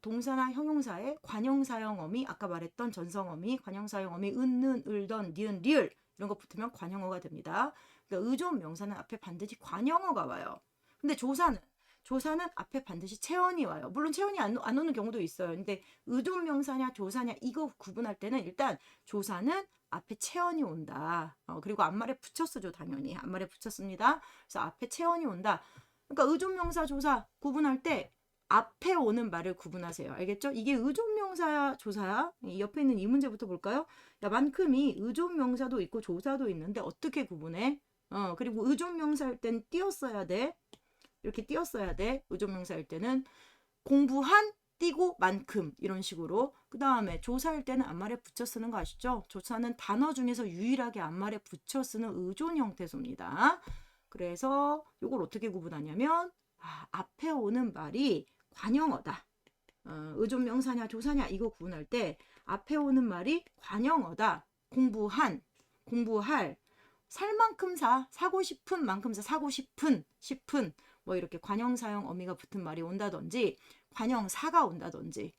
동사나 형용사의 관형사형 어미, 아까 말했던 전성어미, 관형사형 어미, 는, 을던, 니은, 리을 이런 거 붙으면 관형어가 됩니다. 그러니까 의존 명사는 앞에 반드시 관형어가 와요. 근데 조사는 조사는 앞에 반드시 체언이 와요. 물론 체언이 안 오는 경우도 있어요. 근데 의존명사냐 조사냐 이거 구분할 때는 일단 조사는 앞에 체언이 온다. 그리고 앞말에 붙였어죠. 당연히 앞말에 붙였습니다. 그래서 앞에 체언이 온다. 그러니까 의존명사 조사 구분할 때 앞에 오는 말을 구분하세요. 알겠죠? 이게 의존명사야 조사야? 이 옆에 있는 이 문제부터 볼까요? 야, 만큼이 의존명사도 있고 조사도 있는데 어떻게 구분해? 그리고 의존명사일 땐 띄었어야 돼. 이렇게 띄었어야 돼. 의존명사일 때는 공부한 띄고 만큼 이런 식으로. 그 다음에 조사일 때는 앞말에 붙여 쓰는 거 아시죠? 조사는 단어 중에서 유일하게 앞말에 붙여 쓰는 의존 형태소입니다. 그래서 이걸 어떻게 구분하냐면 앞에 오는 말이 관형어다. 의존명사냐 조사냐 이거 구분할 때 앞에 오는 말이 관형어다. 공부한, 공부할, 살 만큼 사, 사고 싶은 만큼 사, 사고 싶은, 뭐 이렇게 관형사형 어미가 붙은 말이 온다든지 관형사가 온다든지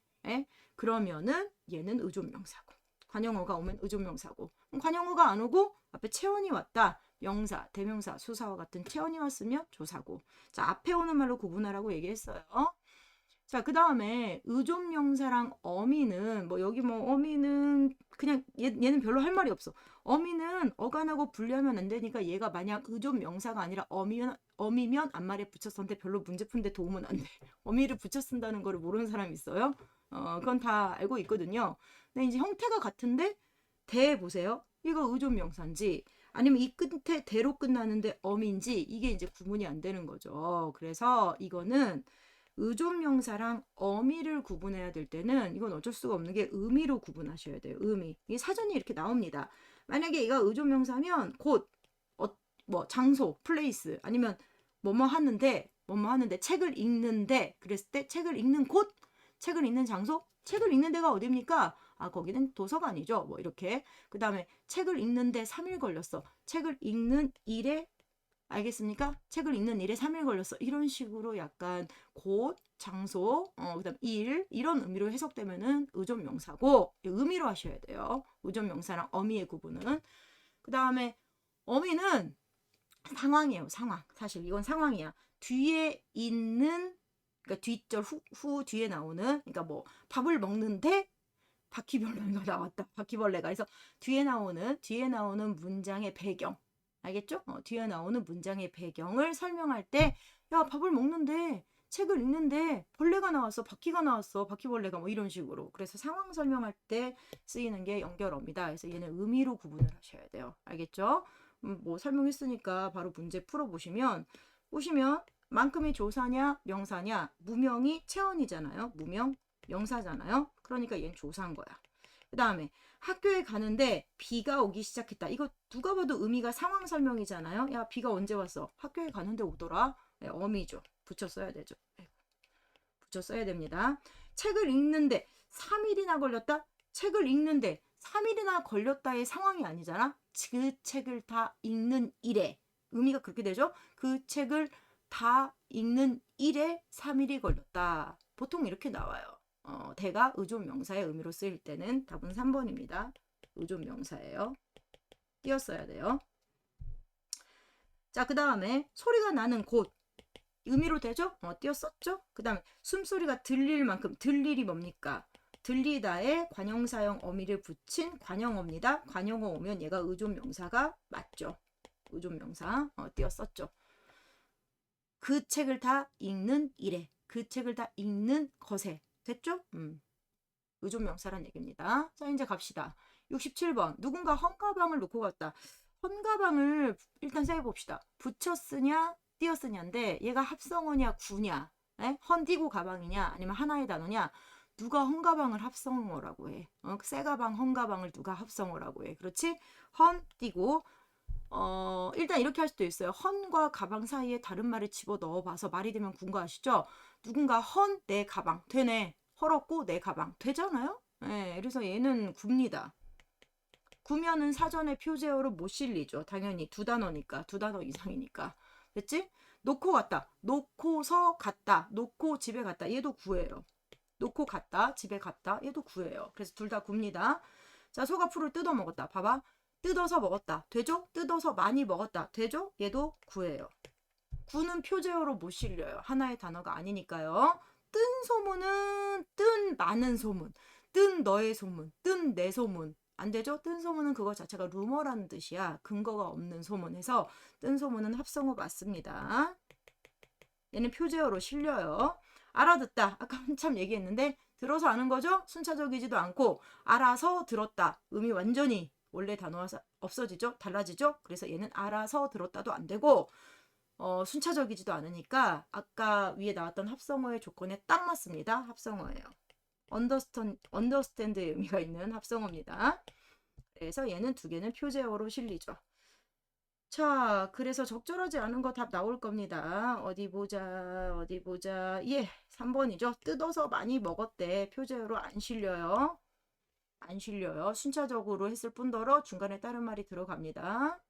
그러면은 얘는 의존명사고 관형어가 오면 의존명사고 관형어가 안 오고 앞에 체언이 왔다. 명사, 대명사, 수사와 같은 체언이 왔으면 조사고. 자, 앞에 오는 말로 구분하라고 얘기했어요. 자, 그 다음에 의존명사랑 어미는 뭐 여기 뭐 어미는 그냥 얘는 별로 할 말이 없어. 어미는 어간하고 분리하면 안 되니까 얘가 만약 의존명사가 아니라 어미면 앞말에 붙여 썼는데 별로 문제 푸는데 도움은 안 돼. 어미를 붙여 쓴다는 거를 모르는 사람 있어요? 그건 다 알고 있거든요. 근데 이제 형태가 같은데 대 보세요. 이거 의존명사인지 아니면 이 끝에 대로 끝나는데 어미인지 이게 이제 구분이 안 되는 거죠. 그래서 이거는 의존명사랑 어미를 구분해야 될 때는 이건 어쩔 수가 없는 게 의미로 구분하셔야 돼요. 의미. 이 사전이 이렇게 나옵니다. 만약에 얘가 의존명사면 곧 뭐 장소, 플레이스 아니면 뭐뭐 하는데 책을 읽는데 그랬을 때 책을 읽는 곳, 책을 읽는 장소, 책을 읽는 데가 어디입니까? 거기는 도서관이죠. 뭐 이렇게. 그 다음에 책을 읽는데 3일 걸렸어. 책을 읽는 일에 알겠습니까? 책을 읽는 일에 3일 걸렸어. 이런 식으로 약간 곳, 장소, 그다음 일 이런 의미로 해석되면은 의존명사고 의미로 하셔야 돼요. 의존명사랑 어미의 구분은. 그 다음에 어미는 상황이에요. 상황. 사실 이건 상황이야. 뒤에 있는 그러니까 뒷절 후 뒤에 나오는 그러니까 뭐 밥을 먹는데 바퀴벌레가 나왔다. 바퀴벌레가. 그래서 뒤에 나오는 문장의 배경. 알겠죠? 뒤에 나오는 문장의 배경을 설명할 때 야, 밥을 먹는데 책을 읽는데 벌레가 나왔어. 바퀴가 나왔어. 바퀴벌레가 뭐 이런 식으로. 그래서 상황 설명할 때 쓰이는 게 연결어입니다. 그래서 얘는 의미로 구분을 하셔야 돼요. 알겠죠? 뭐 설명했으니까 바로 문제 풀어보시면 만큼이 조사냐 명사냐 무명이 체언이잖아요. 무명 명사잖아요. 그러니까 얘는 조사인 거야. 그 다음에 학교에 가는데 비가 오기 시작했다. 이거 누가 봐도 의미가 상황 설명이잖아요. 야, 비가 언제 왔어? 학교에 가는데 오더라. 네, 어미죠. 붙여 써야 되죠. 네, 붙여 써야 됩니다. 책을 읽는데 3일이나 걸렸다? 책을 읽는데 3일이나 걸렸다의 상황이 아니잖아. 그 책을 다 읽는 일에 의미가 그렇게 되죠. 그 책을 다 읽는 일에 3일이 걸렸다. 보통 이렇게 나와요. 대가 의존명사의 의미로 쓰일 때는 답은 3번입니다. 의존명사예요. 띄었어야 돼요. 자, 그 다음에 소리가 나는 곳 의미로 되죠? 띄었었죠? 그 다음에 숨소리가 들릴 만큼 들릴이 뭡니까? 들리다에 관형사형 어미를 붙인 관형어입니다. 관형어 오면 얘가 의존명사가 맞죠? 의존명사 띄었었죠. 그 책을 다 읽는 일에 그 책을 다 읽는 것에 됐죠? 의존명사란 얘기입니다. 자, 이제 갑시다. 67번. 누군가 헝가방을 놓고 갔다. 헝가방을 일단 세워봅시다. 붙였으냐 띄었으냐인데 얘가 합성어냐 구냐 헌 띄고 가방이냐 아니면 하나의 단어냐. 누가 헝가방을 합성어라고 해. 쇠가방 헝가방을 누가 합성어라고 해. 그렇지? 헌 띄고 일단 이렇게 할 수도 있어요. 헌과 가방 사이에 다른 말을 집어 넣어봐서 말이 되면 군 거 아시죠? 누군가 헌 내 가방 되네. 헐었고 내 가방 되잖아요. 네, 그래서 얘는 굽니다. 구면은 사전에 표제어로 못 실리죠. 당연히 두 단어니까 두 단어 이상이니까 됐지? 놓고 갔다. 놓고서 갔다. 놓고 집에 갔다. 얘도 구예요. 놓고 갔다. 집에 갔다. 얘도 구예요. 그래서 둘 다 굽니다. 자, 소가 풀을 뜯어 먹었다. 봐봐. 뜯어서 먹었다. 되죠? 뜯어서 많이 먹었다. 되죠? 얘도 구예요. 구는 표제어로 못 실려요. 하나의 단어가 아니니까요. 뜬 소문은 뜬 많은 소문, 뜬 너의 소문, 뜬 내 소문. 안 되죠? 뜬 소문은 그거 자체가 루머라는 뜻이야. 근거가 없는 소문에서 뜬 소문은 합성어 맞습니다. 얘는 표제어로 실려요. 알아듣다. 아까 한참 얘기했는데 들어서 아는 거죠? 순차적이지도 않고 알아서 들었다. 의미 완전히 원래 단어와 없어지죠? 달라지죠? 그래서 얘는 알아서 들었다도 안 되고 순차적이지도 않으니까 아까 위에 나왔던 합성어의 조건에 딱 맞습니다. 합성어예요. understand의 의미가 있는 합성어입니다. 그래서 얘는 두 개는 표제어로 실리죠. 자, 그래서 적절하지 않은 거 답 나올 겁니다. 어디 보자, 어디 보자. 예, 3번이죠. 뜯어서 많이 먹었대. 표제어로 안 실려요. 안 실려요. 순차적으로 했을 뿐더러 중간에 다른 말이 들어갑니다.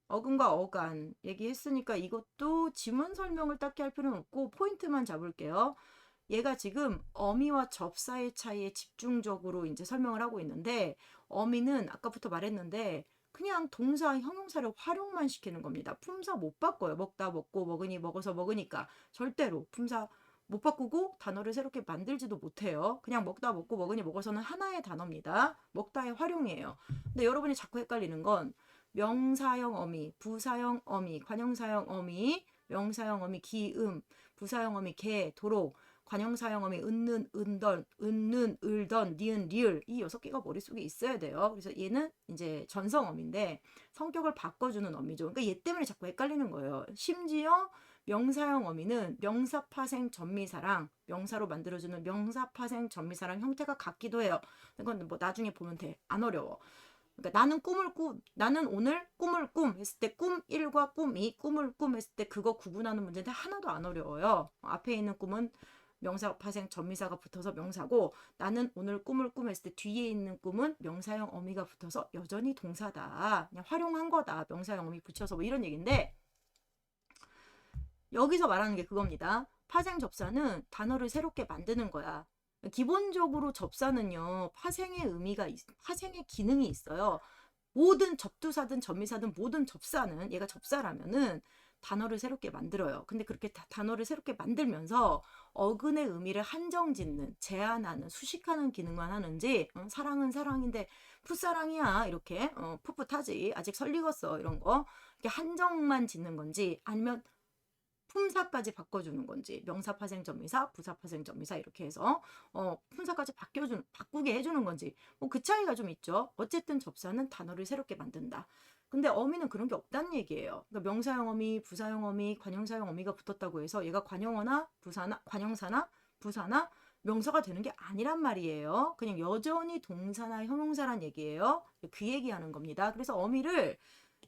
어근과 어간 얘기했으니까 이것도 지문 설명을 딱히 할 필요는 없고 포인트만 잡을게요. 얘가 지금 어미와 접사의 차이에 집중적으로 이제 설명을 하고 있는데 어미는 아까부터 말했는데 그냥 동사 형용사를 활용만 시키는 겁니다. 품사 못 바꿔요. 먹다 먹고 먹으니 먹어서 먹으니까 절대로 품사 못 바꾸고 단어를 새롭게 만들지도 못해요. 그냥 먹다 먹고 먹으니 먹어서는 하나의 단어입니다. 먹다의 활용이에요. 근데 여러분이 자꾸 헷갈리는 건 명사형 어미, 부사형 어미, 관형사형 어미, 명사형 어미 기음, 부사형 어미 개, 도로, 관형사형 어미 은는, 은던, 은는, 을던, 니은, 리을 이 6개가 머릿속에 있어야 돼요. 그래서 얘는 이제 전성 어미인데 성격을 바꿔주는 어미죠. 그러니까 얘 때문에 자꾸 헷갈리는 거예요. 심지어 명사형 어미는 명사파생 전미사랑 명사로 만들어주는 명사파생 전미사랑 형태가 같기도 해요. 이건 뭐 나중에 보면 돼. 안 어려워. 그러니까 나는 오늘 꿈을 꿈 했을 때 꿈 1과 꿈 2, 꿈을 꿈 했을 때 그거 구분하는 문제인데 하나도 안 어려워요. 앞에 있는 꿈은 명사 파생 전미사가 붙어서 명사고 나는 오늘 꿈을 꿈 했을 때 뒤에 있는 꿈은 명사형 어미가 붙어서 여전히 동사다. 그냥 활용한 거다. 명사형 어미 붙여서 뭐 이런 얘기인데 여기서 말하는 게 그겁니다. 파생 접사는 단어를 새롭게 만드는 거야. 기본적으로 접사는요. 파생의 기능이 있어요. 모든 접두사든 전미사든 모든 접사는 얘가 접사라면은 단어를 새롭게 만들어요. 근데 그렇게 단어를 새롭게 만들면서 어근의 의미를 한정짓는, 제한하는, 수식하는 기능만 하는지 사랑은 사랑인데 풋사랑이야 이렇게 풋풋하지 아직 설리겠어 이런 거 이렇게 한정만 짓는 건지 아니면 품사까지 바꿔주는 건지 명사파생전미사, 부사파생전미사 이렇게 해서 품사까지 바꾸게 해주는 건지 뭐 그 차이가 좀 있죠. 어쨌든 접사는 단어를 새롭게 만든다. 근데 어미는 그런 게 없다는 얘기예요. 그러니까 명사형 어미, 부사형 어미, 관형사형 어미가 붙었다고 해서 얘가 관형어나 부사나 관형사나 부사나 명사가 되는 게 아니란 말이에요. 그냥 여전히 동사나 형용사란 얘기예요. 그 얘기하는 겁니다. 그래서 어미를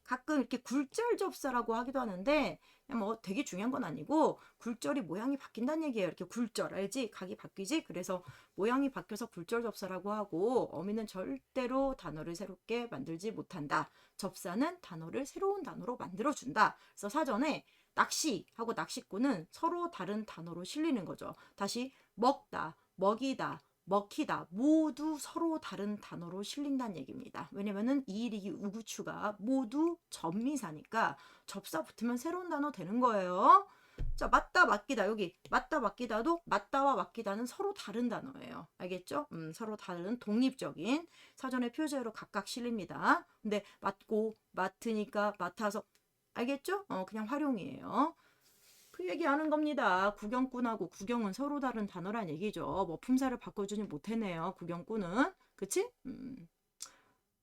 가끔 이렇게 굴절 접사라고 하기도 하는데 뭐 되게 중요한 건 아니고 굴절이 모양이 바뀐다는 얘기예요. 이렇게 굴절 알지? 각이 바뀌지? 그래서 모양이 바뀌어서 굴절 접사라고 하고 어미는 절대로 단어를 새롭게 만들지 못한다. 접사는 단어를 새로운 단어로 만들어준다. 그래서 사전에 낚시하고 낚시꾼은 서로 다른 단어로 실리는 거죠. 다시 먹다, 먹이다, 먹히다 모두 서로 다른 단어로 실린다는 얘기입니다. 왜냐면은 이일이기 우구추가 모두 전미사니까 접사 붙으면 새로운 단어 되는 거예요. 자, 맞다 맡기다 여기 맞다 맡기다도 맞다와 맡기다는 서로 다른 단어예요. 알겠죠? 서로 다른 독립적인 사전의 표제로 각각 실립니다. 근데 맡고 맡으니까 맡아서 알겠죠? 그냥 활용이에요. 그 얘기하는 겁니다. 구경꾼하고 구경은 서로 다른 단어란 얘기죠. 뭐 품사를 바꿔주지 못했네요. 구경꾼은. 그치?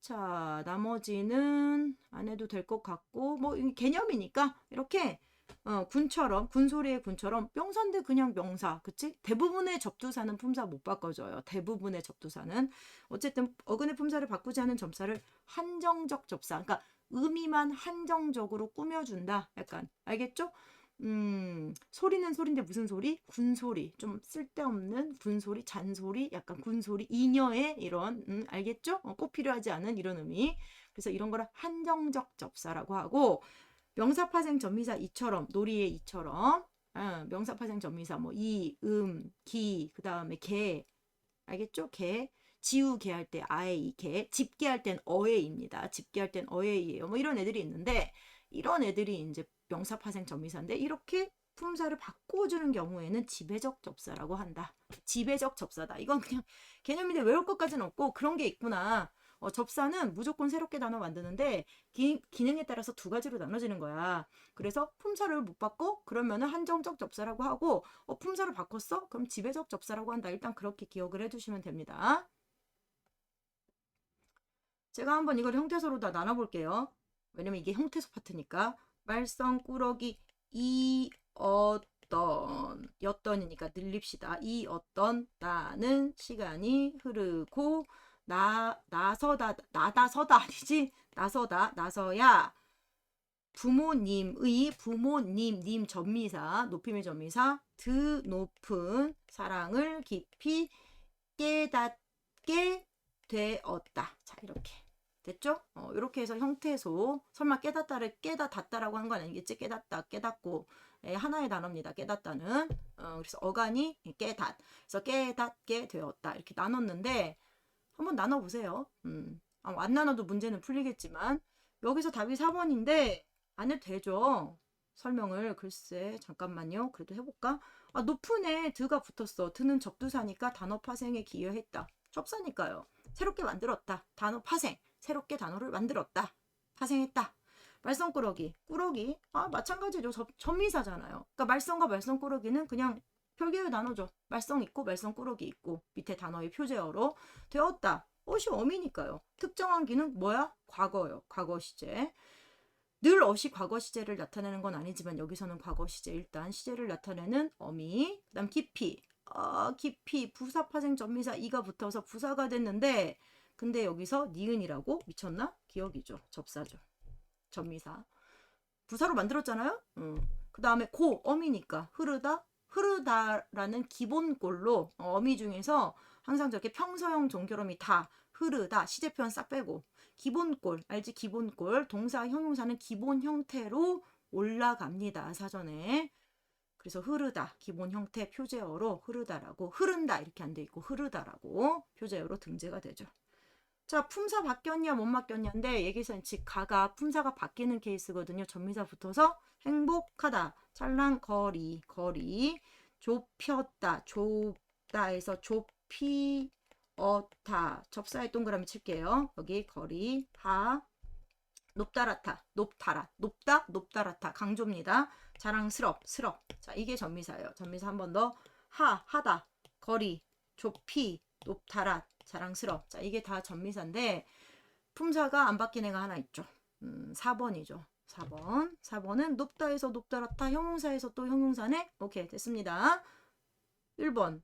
자, 나머지는 안 해도 될 것 같고 뭐 개념이니까 이렇게 군처럼 군소리의 군처럼 명사인데 그냥 명사. 그치? 대부분의 접두사는 품사 못 바꿔줘요. 대부분의 접두사는. 어쨌든 어근의 품사를 바꾸지 않은 접사를 한정적 접사. 그러니까 의미만 한정적으로 꾸며준다. 약간 알겠죠? 소리는 소리인데 무슨 소리? 군소리. 좀 쓸데없는 군소리, 잔소리, 약간 군소리, 이녀의 이런, 알겠죠? 꼭 필요하지 않은 이런 의미. 그래서 이런 거를 한정적 접사라고 하고, 명사파생 전미사 이처럼, 놀이의 이처럼, 명사파생 전미사 뭐 기, 그 다음에 개, 알겠죠? 개. 지우개 할 때 아의 이 개, 집게 할 땐 어의입니다. 집게 할 땐 어의예요. 뭐 이런 애들이 있는데, 이런 애들이 이제 명사 파생 접미사인데 이렇게 품사를 바꿔주는 경우에는 지배적 접사라고 한다. 지배적 접사다. 이건 그냥 개념인데 외울 것까지는 없고 그런 게 있구나. 접사는 무조건 새롭게 단어 만드는데 기능에 따라서 두 가지로 나눠지는 거야. 그래서 품사를 못 바꿔? 그러면은 한정적 접사라고 하고 품사를 바꿨어? 그럼 지배적 접사라고 한다. 일단 그렇게 기억을 해두시면 됩니다. 제가 한번 이걸 형태소로 다 나눠볼게요. 왜냐면 이게 형태소 파트니까. 말썽, 꾸러기, 이 어떤 였던이니까 늘립시다. 이 어떤 나는 시간이 흐르고 나서다 나다서다 아니지? 나서다 나서야 부모님의 부모님 님 접미사 높임의 접미사 드 높은 사랑을 깊이 깨닫게 되었다. 자 이렇게 됐죠? 이렇게 해서 형태소 설마 깨닫다를 깨닫다라고 한 건 아니겠지? 깨닫다 깨닫고 하나의 단어입니다. 깨닫다는 그래서 어간이 깨닫 그래서 깨닫게 되었다 이렇게 나눴는데 한번 나눠보세요. 안 나눠도 문제는 풀리겠지만 여기서 답이 4번인데 안 해도 되죠. 설명을 글쎄 잠깐만요. 그래도 해볼까? 높은 애 드가 붙었어. 드는 접두사니까 단어 파생에 기여했다. 접사니까요. 새롭게 만들었다. 단어 파생. 새롭게 단어를 만들었다. 파생했다. 말썽꾸러기. 꾸러기. 마찬가지죠. 접미사잖아요. 그러니까 말썽과 말썽꾸러기는 그냥 별개의 단어죠. 말썽 있고 말썽꾸러기 있고 밑에 단어의 표제어로 되었다. 어시 어미니까요. 특정한 기능 뭐야? 과거요. 과거 시제. 늘 어시 과거 시제를 나타내는 건 아니지만 여기서는 과거 시제 일단 시제를 나타내는 어미. 그다음 깊이. 깊이 부사 파생 접미사 이가 붙어서 부사가 됐는데 근데 여기서 니은이라고 미쳤나? 기억이죠. 접사죠. 접미사. 부사로 만들었잖아요. 그 다음에 고 어미니까 흐르다 흐르다라는 기본꼴로 어미 중에서 항상 저렇게 평서형 종결음이 다 흐르다 시제표현 싹 빼고 기본꼴 알지? 기본꼴 동사 형용사는 기본 형태로 올라갑니다. 사전에. 그래서 흐르다 기본 형태 표제어로 흐르다라고 흐른다 이렇게 안 돼 있고 흐르다라고 표제어로 등재가 되죠. 자 품사 바뀌었냐 못 바뀌었냐인데 여기서 즉 가가 품사가 바뀌는 케이스거든요. 접미사 붙어서 행복하다 찰랑 거리 거리 좁혔다 좁다에서 좁히었다 접사에 동그라미 칠게요. 여기 거리 하 높다랗다 높다라 높다 높다랗다 강조입니다. 자랑스럽 스럽 자 이게 접미사예요. 접미사 한 번 더 하다 거리 좁히 높다랏 자랑스럽 자 이게 다 접미사인데 품사가 안 바뀐 애가 하나 있죠. 4번이죠. 4번은 높다에서 높다랗다 형용사에서 또 형용사네. 오케이 됐습니다. 1번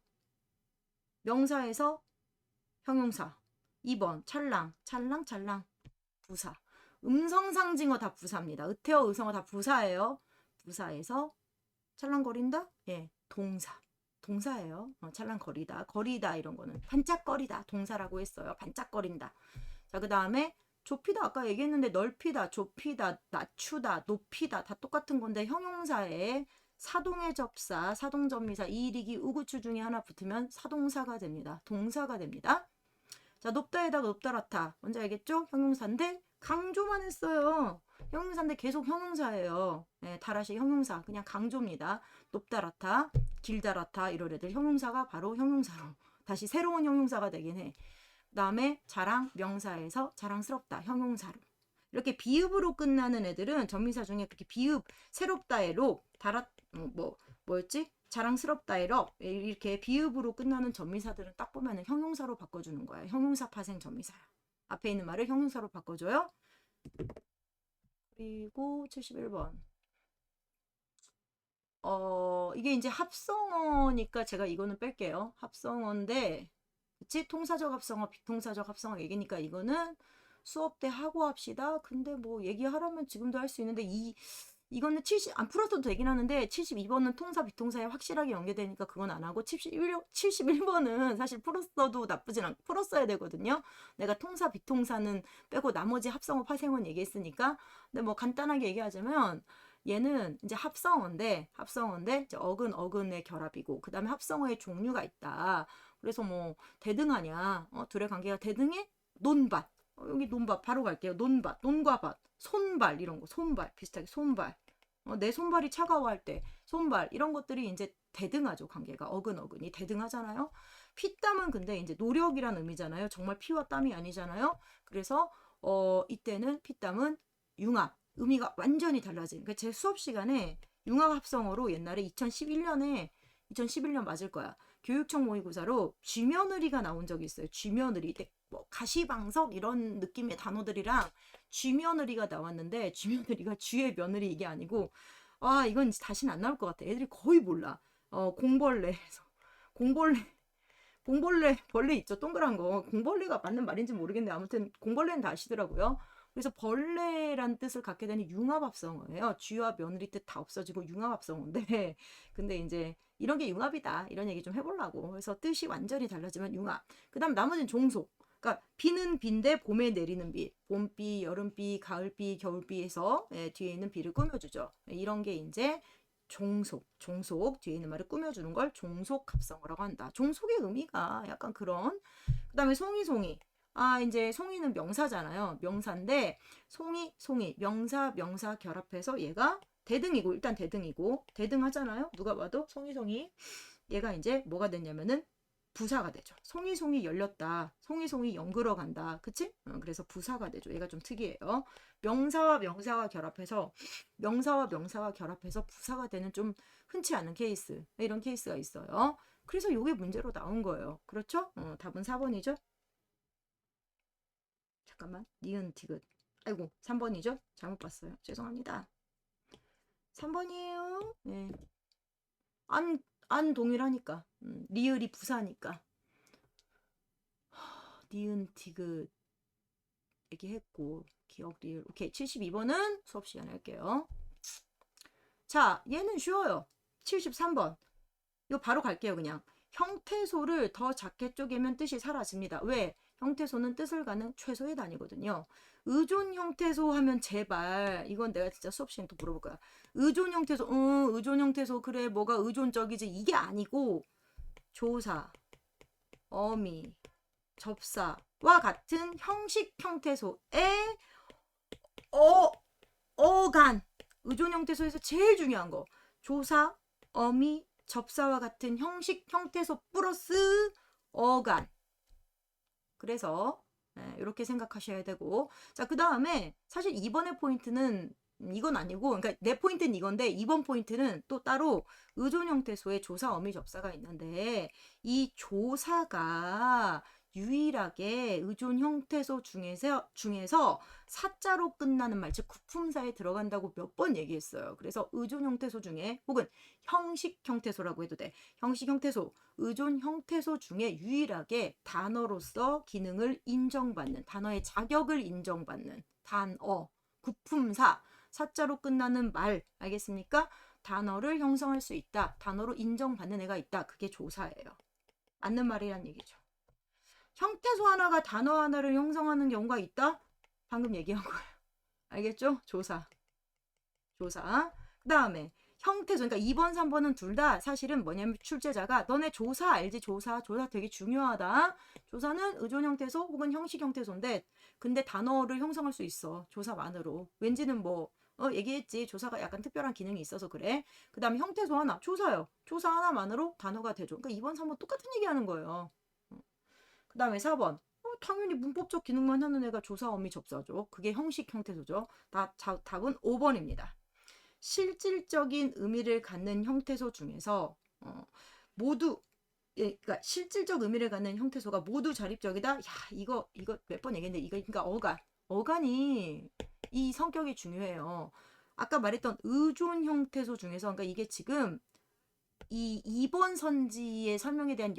명사에서 형용사 2번 찰랑 부사 음성상징어 다 부사입니다. 의태어 의성어 다 부사예요. 부사에서 찰랑거린다? 예 동사예요. 찰랑거리다 거리다 이런 거는 반짝거리다 동사라고 했어요. 반짝거린다. 자 그 다음에 좁히다 아까 얘기했는데 넓히다 좁히다 낮추다 높이다 다 똑같은 건데 형용사에 사동의 접사 사동접미사 이리기 우구추 중에 하나 붙으면 사동사가 됩니다. 동사가 됩니다. 자 높다에다가 높다랗다 뭔지 알겠죠? 형용사인데 강조만 했어요. 형용사인데 계속 형용사예요. 네, 다라시 형용사 그냥 강조입니다. 높다랗다 길다랗다 이런 애들 형용사가 바로 형용사로 다시 새로운 형용사가 되긴 해. 그 다음에 자랑 명사에서 자랑스럽다 형용사로 이렇게 비읍으로 끝나는 애들은 접미사 중에 그렇게 비읍 새롭다에로 뭐였지? 자랑스럽다에로 이렇게 비읍으로 끝나는 접미사들은 딱 보면은 형용사로 바꿔주는 거야. 형용사 파생 접미사야. 앞에 있는 말을 형용사로 바꿔줘요. 그리고 71번 이게 이제 합성어니까 제가 이거는 뺄게요. 합성어인데 그치? 통사적 합성어 비통사적 합성어 얘기니까 이거는 수업 때 하고 합시다. 근데 뭐 얘기하라면 지금도 할 수 있는데 이거는 안 풀어도 되긴 하는데 72번은 통사 비통사에 확실하게 연계되니까 그건 안 하고 71번은 사실 풀었어도 나쁘진 않고 풀었어야 되거든요. 내가 통사 비통사는 빼고 나머지 합성어 파생어는 얘기했으니까. 근데 뭐 간단하게 얘기하자면 얘는 이제 합성어인데 이제 어근의 결합이고 그 다음에 합성어의 종류가 있다. 그래서 뭐 대등하냐 둘의 관계가 대등해? 논밭 여기 논밭 바로 갈게요. 논밭, 논과 밭, 손발 이런 거, 손발 비슷하게 손발. 내 손발이 차가워할 때 손발 이런 것들이 이제 대등하죠. 관계가 어근어근이 대등하잖아요. 피땀은 근데 이제 노력이란 의미잖아요. 정말 피와 땀이 아니잖아요. 그래서 이때는 피땀은 융합 의미가 완전히 달라진. 그러니까 제 수업 시간에 융합 합성어로 옛날에 2011년 맞을 거야. 교육청 모의고사로 쥐며느리가 나온 적이 있어요. 쥐며느리. 뭐 가시방석 이런 느낌의 단어들이랑 쥐며느리가 나왔는데 쥐며느리가 쥐의 며느리 이게 아니고 이건 다시는 안 나올 것 같아. 애들이 거의 몰라. 공벌레에서 공벌레 벌레 있죠. 동그란 거. 공벌레가 맞는 말인지 모르겠는데 아무튼 공벌레는 다 아시더라고요. 그래서 벌레란 뜻을 갖게 되는 융합합성어예요. 쥐와 며느리 뜻 다 없어지고 융합합성어인데 근데 이제 이런 게 융합이다 이런 얘기 좀 해보려고. 그래서 뜻이 완전히 달라지면 융합. 그 다음 나머지는 종속. 그러니까 비는 비인데 봄에 내리는 비, 봄비, 여름비, 가을비, 겨울비에서 뒤에 있는 비를 꾸며주죠. 이런 게 이제 종속 뒤에 있는 말을 꾸며주는 걸 종속합성어라고 한다. 종속의 의미가 약간 그런. 그 다음에 송이. 이제 송이는 명사잖아요. 명사인데 송이 명사 결합해서 얘가 대등이고 일단 대등하잖아요. 누가 봐도 송이 얘가 이제 뭐가 됐냐면은 부사가 되죠. 송이 열렸다. 송이 연그러 간다. 그치? 그래서 부사가 되죠. 얘가 좀 특이해요. 명사와 명사가 결합해서 부사가 되는 좀 흔치 않은 케이스. 이런 케이스가 있어요. 그래서 이게 문제로 나온 거예요. 그렇죠? 답은 4번이죠. 잠깐만. 니은 디귿. 아이고 3번이죠? 잘못 봤어요. 죄송합니다. 3번이에요. 네. 안 동일하니까. 리을이 부사니까. 니은 디귿 얘기했고 기억 리을. 오케이. 72번은 수업 시간에 할게요. 자, 얘는 쉬워요. 73번. 이거 바로 갈게요. 그냥. 형태소를 더 작게 쪼개면 뜻이 사라집니다. 왜? 형태소는 뜻을 가는 최소의 단위거든요. 의존 형태소 하면 제발 이건 내가 진짜 수업 시간에 또 물어볼 거야. 의존 형태소 그래 뭐가 의존적이지 이게 아니고 조사, 어미, 접사와 같은 형식 형태소의 어간 의존 형태소에서 제일 중요한 거 조사, 어미, 접사와 같은 형식 형태소 플러스 어간. 그래서 이렇게 생각하셔야 되고 자 그 다음에 사실 이번의 포인트는 이건 아니고 그러니까 내 포인트는 이건데 이번 포인트는 또 따로 의존 형태소에 조사, 어미, 접사가 있는데 이 조사가 유일하게 의존 형태소 중에서 사자로 끝나는 말, 즉 구품사에 들어간다고 몇 번 얘기했어요. 그래서 의존 형태소 중에 혹은 형식 형태소라고 해도 돼. 형식 형태소, 의존 형태소 중에 유일하게 단어로서 기능을 인정받는, 단어의 자격을 인정받는 단어, 구품사, 사자로 끝나는 말, 알겠습니까? 단어를 형성할 수 있다. 단어로 인정받는 애가 있다. 그게 조사예요. 맞는 말이란 얘기죠. 형태소 하나가 단어 하나를 형성하는 경우가 있다? 방금 얘기한 거예요. 알겠죠? 조사. 그 다음에 형태소. 그러니까 2번, 3번은 둘 다 사실은 뭐냐면 출제자가 너네 조사 알지? 조사 되게 중요하다. 조사는 의존 형태소 혹은 형식 형태소인데 근데 단어를 형성할 수 있어. 조사만으로. 왠지는 뭐 얘기했지. 조사가 약간 특별한 기능이 있어서 그래. 그 다음에 형태소 하나. 조사요. 조사 하나만으로 단어가 되죠. 그러니까 2번, 3번 똑같은 얘기하는 거예요. 그 다음에 4번. 당연히 문법적 기능만 하는 애가 조사, 어미, 접사죠. 그게 형식 형태소죠. 답은 5번입니다. 실질적인 의미를 갖는 형태소 중에서 모두 그러니까 실질적 의미를 갖는 형태소가 모두 자립적이다. 야 이거 몇 번 얘기했는데 이거 그러니까 어간이 이 성격이 중요해요. 아까 말했던 의존 형태소 중에서 그러니까 이게 지금 이 2번 선지의 설명에 대한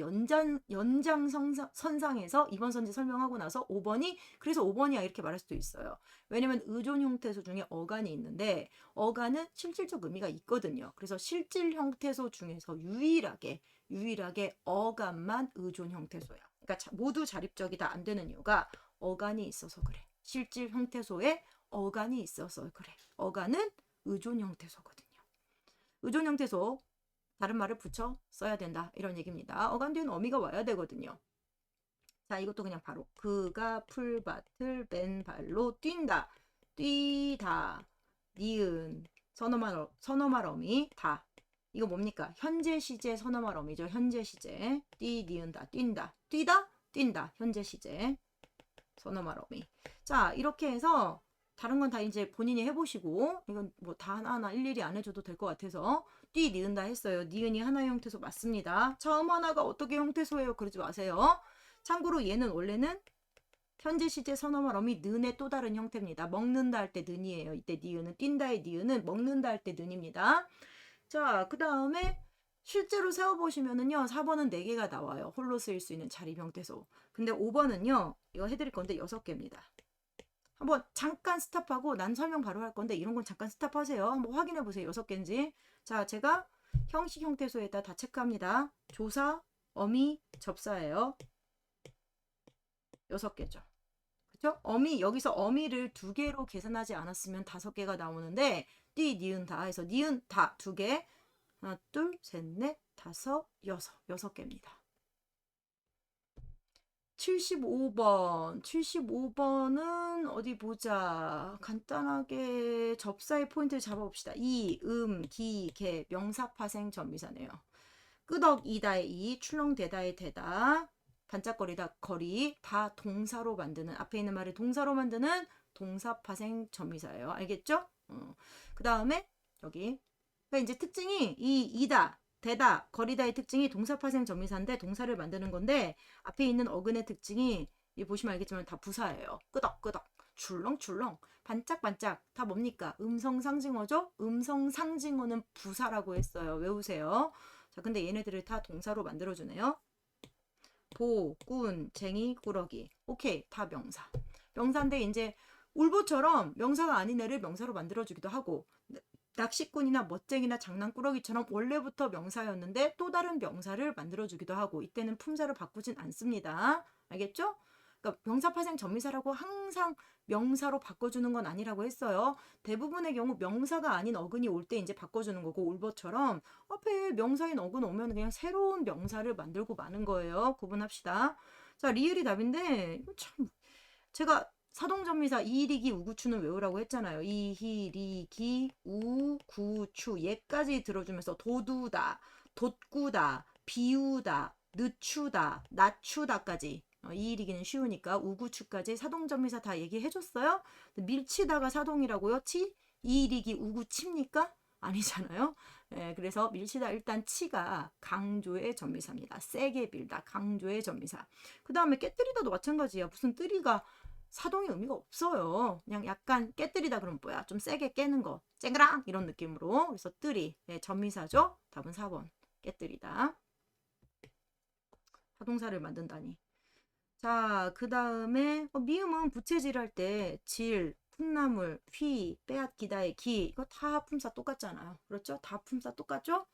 연장선상에서 2번 선지 설명하고 나서 5번이 그래서 5번이야 이렇게 말할 수도 있어요. 왜냐면 의존 형태소 중에 어간이 있는데 어간은 실질적 의미가 있거든요. 그래서 실질 형태소 중에서 유일하게 어간만 의존 형태소야. 그러니까 모두 자립적이다 안 되는 이유가 어간이 있어서 그래. 실질 형태소에 어간이 있어서 그래. 어간은 의존 형태소거든요. 의존 형태소 다른 말을 붙여 써야 된다 이런 얘기입니다. 어간 뒤에는 어미가 와야 되거든요. 자, 이것도 그냥 바로 그가 풀밭을 맨발로 뛴다. 뛰다. 니은 선어말 어미 다. 이거 뭡니까? 현재 시제 선어말 어미죠. 현재 시제. 니은다. 뛴다. 뛰다. 뛴다. 현재 시제 선어말 어미. 자, 이렇게 해서 다른 건 다 이제 본인이 해보시고, 이건 뭐 다 하나하나 일일이 안 해줘도 될 것 같아서 니은다 했어요. 니은이 하나의 형태소 맞습니다. 처음 하나가 어떻게 형태소예요? 그러지 마세요. 참고로 얘는 원래는 현재 시제 선어말 어미 는의 또 다른 형태입니다. 먹는다 할 때 는이에요. 이때 니은은 뛴다의 니은은 먹는다 할 때 는입니다. 자, 그 다음에 실제로 세워보시면은요, 4번은 4개가 나와요. 홀로 쓰일 수 있는 자리 형태소. 근데 5번은요, 이거 해드릴 건데 6개입니다. 한번 잠깐 스탑하고 난 설명 바로 할 건데 이런 건 잠깐 스탑하세요. 한번 확인해 보세요. 6개인지. 자, 제가 형식 형태소에다 다 체크합니다. 조사, 어미, 접사예요. 6개죠. 그쵸? 어미, 여기서 어미를 2개로 계산하지 않았으면 5개가 나오는데 니은 다 해서 니은 다 2개. 하나, 둘, 셋, 넷, 다섯, 여섯. 6개입니다. 75번. 75번은 어디 보자. 간단하게 접사의 포인트를 잡아봅시다. 이, 기, 개, 명사, 파생, 전미사네요. 끄덕이다의 이, 출렁대다의 대다, 반짝거리다 거리, 다 동사로 만드는, 앞에 있는 말을 동사로 만드는 동사, 파생, 전미사예요. 알겠죠? 그 다음에 여기 그러니까 이제 특징이 이다, 대다, 거리다의 특징이 동사, 파생, 전미사인데 동사를 만드는 건데 앞에 있는 어근의 특징이 이 보시면 알겠지만 다 부사예요. 끄덕끄덕, 출렁출렁, 반짝반짝 다 뭡니까? 음성상징어죠? 음성상징어는 부사라고 했어요. 외우세요. 자, 근데 얘네들을 다 동사로 만들어주네요. 보, 꾼, 쟁이, 꾸러기. 오케이, 다 명사. 명사인데 이제 울보처럼 명사가 아닌 애를 명사로 만들어주기도 하고 낚시꾼이나 멋쟁이나 장난꾸러기처럼 원래부터 명사였는데 또 다른 명사를 만들어주기도 하고 이때는 품사를 바꾸진 않습니다. 알겠죠? 그러니까 명사, 파생, 전미사라고 항상 명사로 바꿔주는 건 아니라고 했어요. 대부분의 경우 명사가 아닌 어근이 올 때 이제 바꿔주는 거고 울보처럼 앞에 명사인 어근 오면 그냥 새로운 명사를 만들고 마는 거예요. 구분합시다. 자, 리을이 답인데 참 제가 사동전미사 이리기 우구추는 외우라고 했잖아요. 이히리기 우구추 얘까지 들어주면서 도두다, 돛구다, 비우다, 늦추다, 낮추다까지 이리기는 쉬우니까 우구추까지 사동전미사 다 얘기해줬어요. 밀치다가 사동이라고요? 이리기 우구칩니까? 아니잖아요. 예, 그래서 밀치다 일단 치가 강조의 전미사입니다. 세게 밀다 강조의 전미사. 그 다음에 깨뜨리다도 마찬가지야. 무슨 뜨리가 사동의 의미가 없어요. 그냥 약간 깨뜨리다 그러면 뭐야? 좀 세게 깨는 거. 쨍그랑 이런 느낌으로. 그래서 뜨리. 네, 전미사죠. 답은 4번. 깨뜨리다. 사동사를 만든다니. 자, 그 다음에 미음은 부채질 할 때 질, 풋나물, 휘, 빼앗기다의 기 이거 다 품사 똑같잖아요. 그렇죠? 다 품사 똑같죠?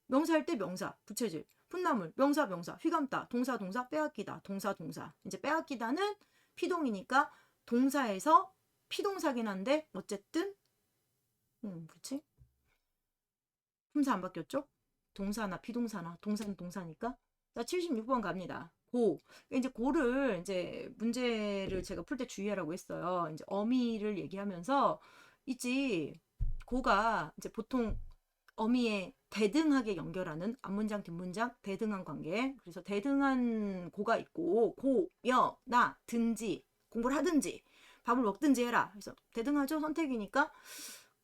명사할 때 명사, 부채질, 풋나물, 명사, 휘감다, 동사, 빼앗기다, 동사. 이제 빼앗기다는 피동이니까 동사에서 피동사긴 한데 어쨌든 그치? 품사 안 바뀌었죠? 동사나 피동사나 동사는 동사니까. 자, 76번 갑니다. 고. 이제 고를 이제 문제를 제가 풀 때 주의하라고 했어요. 이제 어미를 얘기하면서 있지. 고가 이제 보통 어미에 대등하게 연결하는 앞문장, 뒷문장, 대등한 관계. 그래서 대등한 고가 있고 고, 여, 나, 든지 공부를 하든지 밥을 먹든지 해라. 그래서 대등하죠. 선택이니까.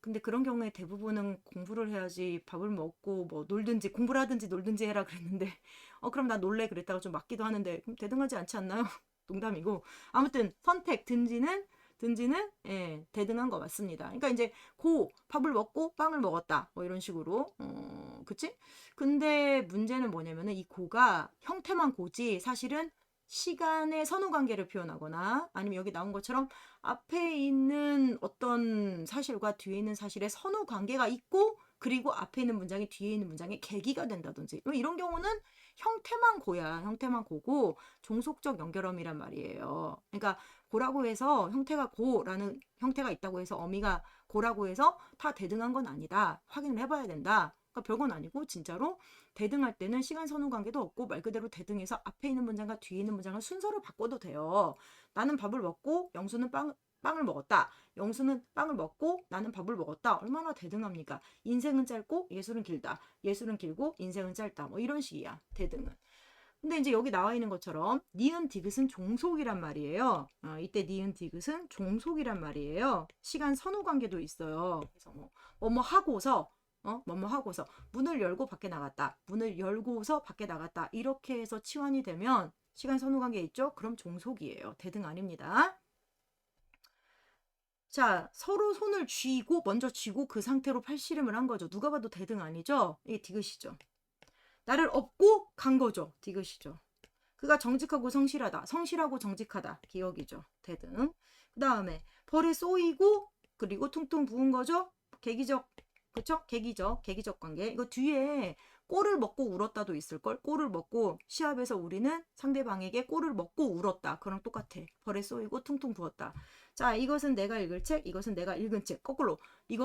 근데 그런 경우에 대부분은 공부를 해야지 밥을 먹고 뭐 놀든지 공부를 하든지 놀든지 해라 그랬는데 그럼 나 놀래 그랬다가 좀 맞기도 하는데 대등하지 않지 않나요? 농담이고 아무튼 선택 든지는 예, 대등한 거 맞습니다. 그러니까 이제 고 밥을 먹고 빵을 먹었다 뭐 이런 식으로 그치? 근데 문제는 뭐냐면은 이 고가 형태만 고지 사실은 시간의 선후관계를 표현하거나 아니면 여기 나온 것처럼 앞에 있는 어떤 사실과 뒤에 있는 사실의 선후관계가 있고 그리고 앞에 있는 문장이 뒤에 있는 문장의 계기가 된다든지 이런 경우는 형태만 고야 형태만 고고 종속적 연결어미란 말이에요. 그러니까 고라고 해서 형태가 고라는 형태가 있다고 해서 어미가 고라고 해서 다 대등한 건 아니다. 확인을 해봐야 된다. 그러니까 별건 아니고 진짜로 대등할 때는 시간 선후 관계도 없고 말 그대로 대등해서 앞에 있는 문장과 뒤에 있는 문장을 순서를 바꿔도 돼요. 나는 밥을 먹고 영수는 빵을 먹었다. 영수는 빵을 먹고 나는 밥을 먹었다. 얼마나 대등합니까? 인생은 짧고 예술은 길다. 예술은 길고 인생은 짧다. 뭐 이런 식이야. 대등은. 근데 이제 여기 나와 있는 것처럼 니은 디귿은 종속이란 말이에요. 이때 니은 디귿은 종속이란 말이에요. 시간 선후 관계도 있어요. 그래서 뭐뭐 하고서 뭐뭐 하고서 문을 열고 밖에 나갔다. 문을 열고서 밖에 나갔다. 이렇게 해서 치환이 되면 시간 선후 관계 있죠? 그럼 종속이에요. 대등 아닙니다. 자, 서로 손을 쥐고 먼저 쥐고 그 상태로 팔씨름을 한 거죠. 누가 봐도 대등 아니죠? 이게 디귿이죠. 나를 업고 간 거죠. 디귿이죠. 그가 정직하고 성실하다. 성실하고 정직하다. 기억이죠. 대등. 그 다음에 벌에 쏘이고 그리고 퉁퉁 부은 거죠. 계기적. 그쵸? 계기적 관계. 이거 뒤에 꼴을 먹고 울었다도 있을걸. 꼴을 먹고 시합에서 우리는 상대방에게 꼴을 먹고 울었다. 그랑 똑같아. 벌에 쏘이고 퉁퉁 부었다. 자, 이것은 내가 읽을 책, 이것은 내가 읽은 책. 거꾸로 이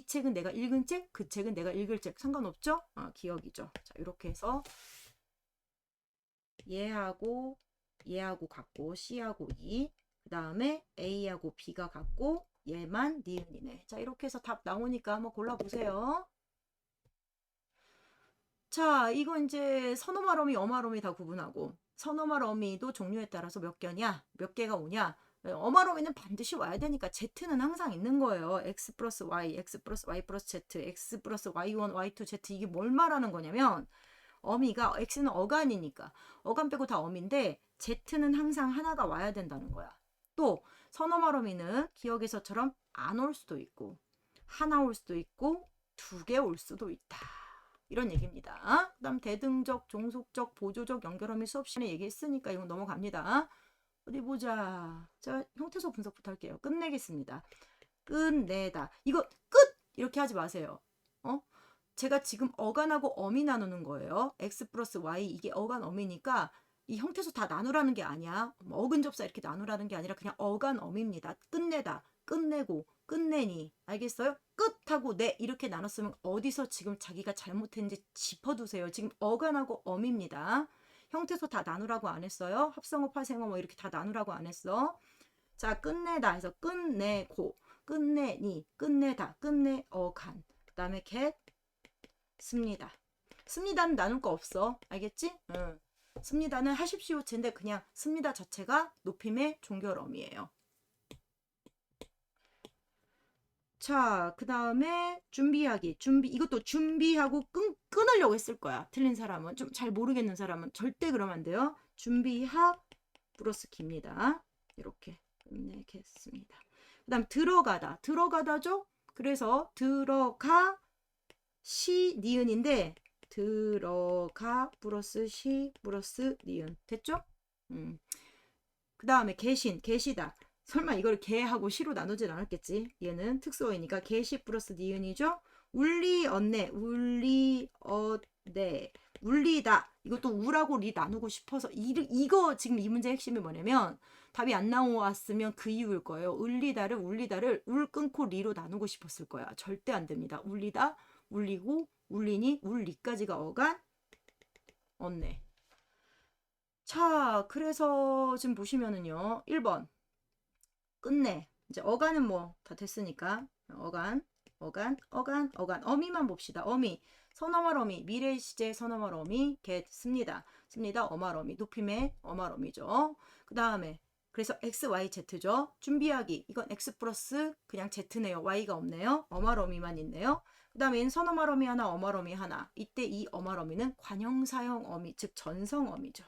책은 내가 읽은 책, 그 책은 내가 읽을 책. 상관없죠? 기억이죠. 자, 이렇게 해서 얘하고 같고 C하고 E, 그 다음에 A하고 B가 같고 얘만 니은이네. 자, 이렇게 해서 답 나오니까 한번 골라보세요. 자, 이거 이제 선어말 어미, 어말 어미 다 구분하고 선어말 어미도 종류에 따라서 몇 개냐, 몇 개가 오냐. 어말 어미는 반드시 와야 되니까 Z는 항상 있는 거예요. X 플러스 Y, X 플러스 Y 플러스 Z, X 플러스 Y1, Y2, Z. 이게 뭘 말하는 거냐면 어미가 X는 어간이니까 어간 빼고 다 어미인데 Z는 항상 하나가 와야 된다는 거야. 또 선어말 어미는 기억에서처럼 안 올 수도 있고 하나 올 수도 있고 두 개 올 수도 있다. 이런 얘기입니다. 그 다음 대등적, 종속적, 보조적, 연결어미 수업 시간에 얘기했으니까 이건 넘어갑니다. 어디 보자. 자, 형태소 분석부터 할게요. 끝내겠습니다. 끝내다. 이거 끝! 이렇게 하지 마세요. 제가 지금 어간하고 어미 나누는 거예요. X 플러스 Y 이게 어간 어미니까 이 형태소 다 나누라는 게 아니야. 어근접사 이렇게 나누라는 게 아니라 그냥 어간 어미입니다. 끝내다, 끝내고, 끝내니. 알겠어요? 끝하고 내 이렇게 나눴으면 어디서 지금 자기가 잘못했는지 짚어두세요. 지금 어간하고 어미입니다. 형태소 다 나누라고 안 했어요. 합성어, 파생어 뭐 이렇게 다 나누라고 안 했어. 자, 끝내다 해서 끝내고, 끝내니, 끝내다, 끝내 어간. 그 다음에 get 습니다. 습니다는 나눌 거 없어. 알겠지? 응. 습니다는 하십시오 체인데 그냥 습니다 자체가 높임의 종결어미예요. 자, 그 다음에 준비하기. 이것도 준비하고 끊으려고 했을 거야. 틀린 사람은. 좀 잘 모르겠는 사람은 절대 그러면 안 돼요. 준비하 플러스 기입니다. 이렇게 끝내겠습니다. 그 다음 들어가다죠? 그래서 들어가 시 니은인데 들어가 플러스 시 플러스 니은 됐죠? 그 다음에 계시다. 설마 이걸 개하고 시로 나누진 않았겠지? 얘는 특수어이니까 개시 플러스 니은이죠? 울리 언네 울리다. 이것도 우라고 리 나누고 싶어서 이거 지금 이 문제의 핵심이 뭐냐면 답이 안 나왔으면 그 이유일 거예요. 울리다를 울 끊고 리로 나누고 싶었을 거야. 절대 안 됩니다. 울리다 울리고 울리니 울리까지가 어간 언네. 자, 그래서 지금 보시면은요. 1번 끝내. 이제 어간은 뭐 다 됐으니까 어간 어미만 봅시다. 어미 선어말 어미 미래 시제 선어말 어미 씁니다. 어말 어미 높임의 어말 어미죠. 그 다음에 그래서 x, y, z죠. 준비하기 이건 x 플러스 그냥 z네요. y가 없네요. 어말 어미만 있네요. 그 다음에 선어말 어미 하나 어말 어미 하나. 이때 이 어말 어미는 관형사형 어미 즉 전성 어미죠.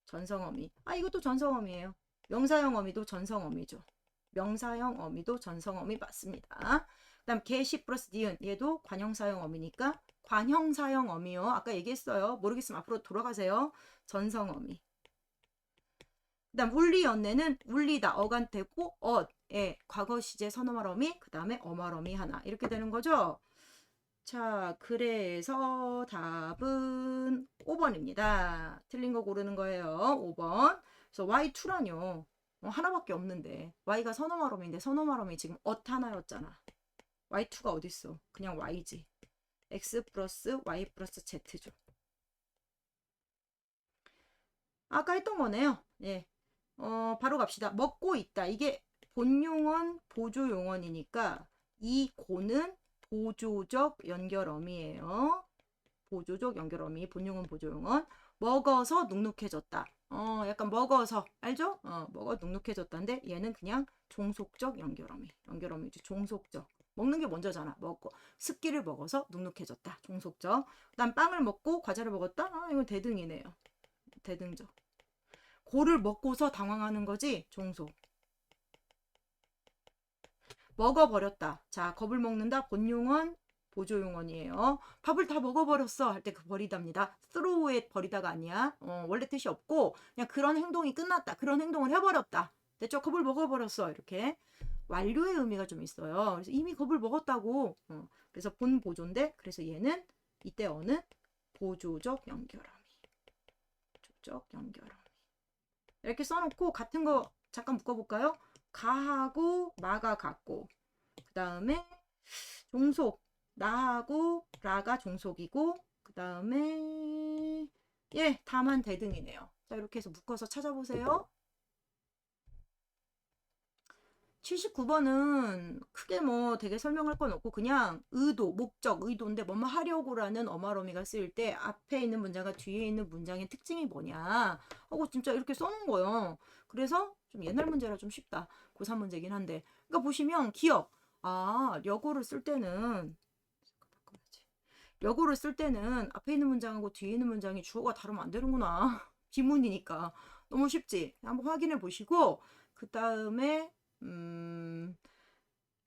전성 어미. 이것도 전성 어미예요. 명사형 어미도 전성 어미죠. 명사형 어미도 전성 어미 맞습니다. 그 다음 개시 플러스 니은 얘도 관형사형 어미니까 관형사형 어미요. 아까 얘기했어요. 모르겠으면 앞으로 돌아가세요. 전성 어미. 그 다음 울리 언네는 울리다 어간 되고 과거 시제 선어말 어미 그 다음에 어말 어미 하나 이렇게 되는 거죠. 자, 그래서 답은 5번입니다. 틀린 거 고르는 거예요. 5번. 그래서 Y2라뇨. 하나밖에 없는데 Y가 선어말음인데 선어말음이 지금 하나였잖아. Y2가 어딨어? 그냥 Y지. x 플러스 y 플러스 z죠. 아까 했던 거네요. 예. 바로 갑시다. 먹고 있다. 이게 본용언, 보조용언이니까 이 고는 보조적 연결어미예요. 보조적 연결어미, 본용언, 보조용언. 먹어서 눅눅해졌다. 약간 먹어서, 알죠? 먹어 눅눅해졌다인데 얘는 그냥 종속적 연결어미. 연결어미지, 종속적. 먹는 게 먼저잖아. 먹고 습기를 먹어서 눅눅해졌다. 종속적. 그다음 빵을 먹고 과자를 먹었다. 이건 대등이네요. 대등적. 고를 먹고서 당황하는 거지. 종속. 먹어버렸다. 자, 겁을 먹는다. 본용언, 보조용언이에요. 밥을 다 먹어버렸어 할 때 그 버리다입니다. throw it 버리다가 아니야. 원래 뜻이 없고 그냥 그런 행동이 끝났다. 그런 행동을 해버렸다. 됐죠? 겁을 먹어버렸어. 이렇게 완료의 의미가 좀 있어요. 그래서 이미 겁을 먹었다고. 그래서 본 보조인데 그래서 얘는 이때 어는 보조적 연결어미. 보조적 연결어미. 이렇게 써놓고 같은 거 잠깐 묶어볼까요? 가하고 마가 같고 그 다음에 종속 나하고 라가 종속이고 그 다음에 예 다만 대등이네요. 자 이렇게 해서 묶어서 찾아보세요. 79번은 크게 뭐 되게 설명할 건 없고 그냥 의도, 목적, 의도인데 뭐뭐 하려고라는 어마로미가 쓰일 때 앞에 있는 문장과 뒤에 있는 문장의 특징이 뭐냐 하고 진짜 이렇게 써놓은 거예요. 그래서 좀 옛날 문제라 좀 쉽다. 고3 문제긴 한데 그러니까 보시면 기억 려고를 쓸 때는 려고를 쓸 때는 앞에 있는 문장하고 뒤에 있는 문장이 주어가 다르면 안 되는구나. 비문이니까 너무 쉽지. 한번 확인해 보시고 그 다음에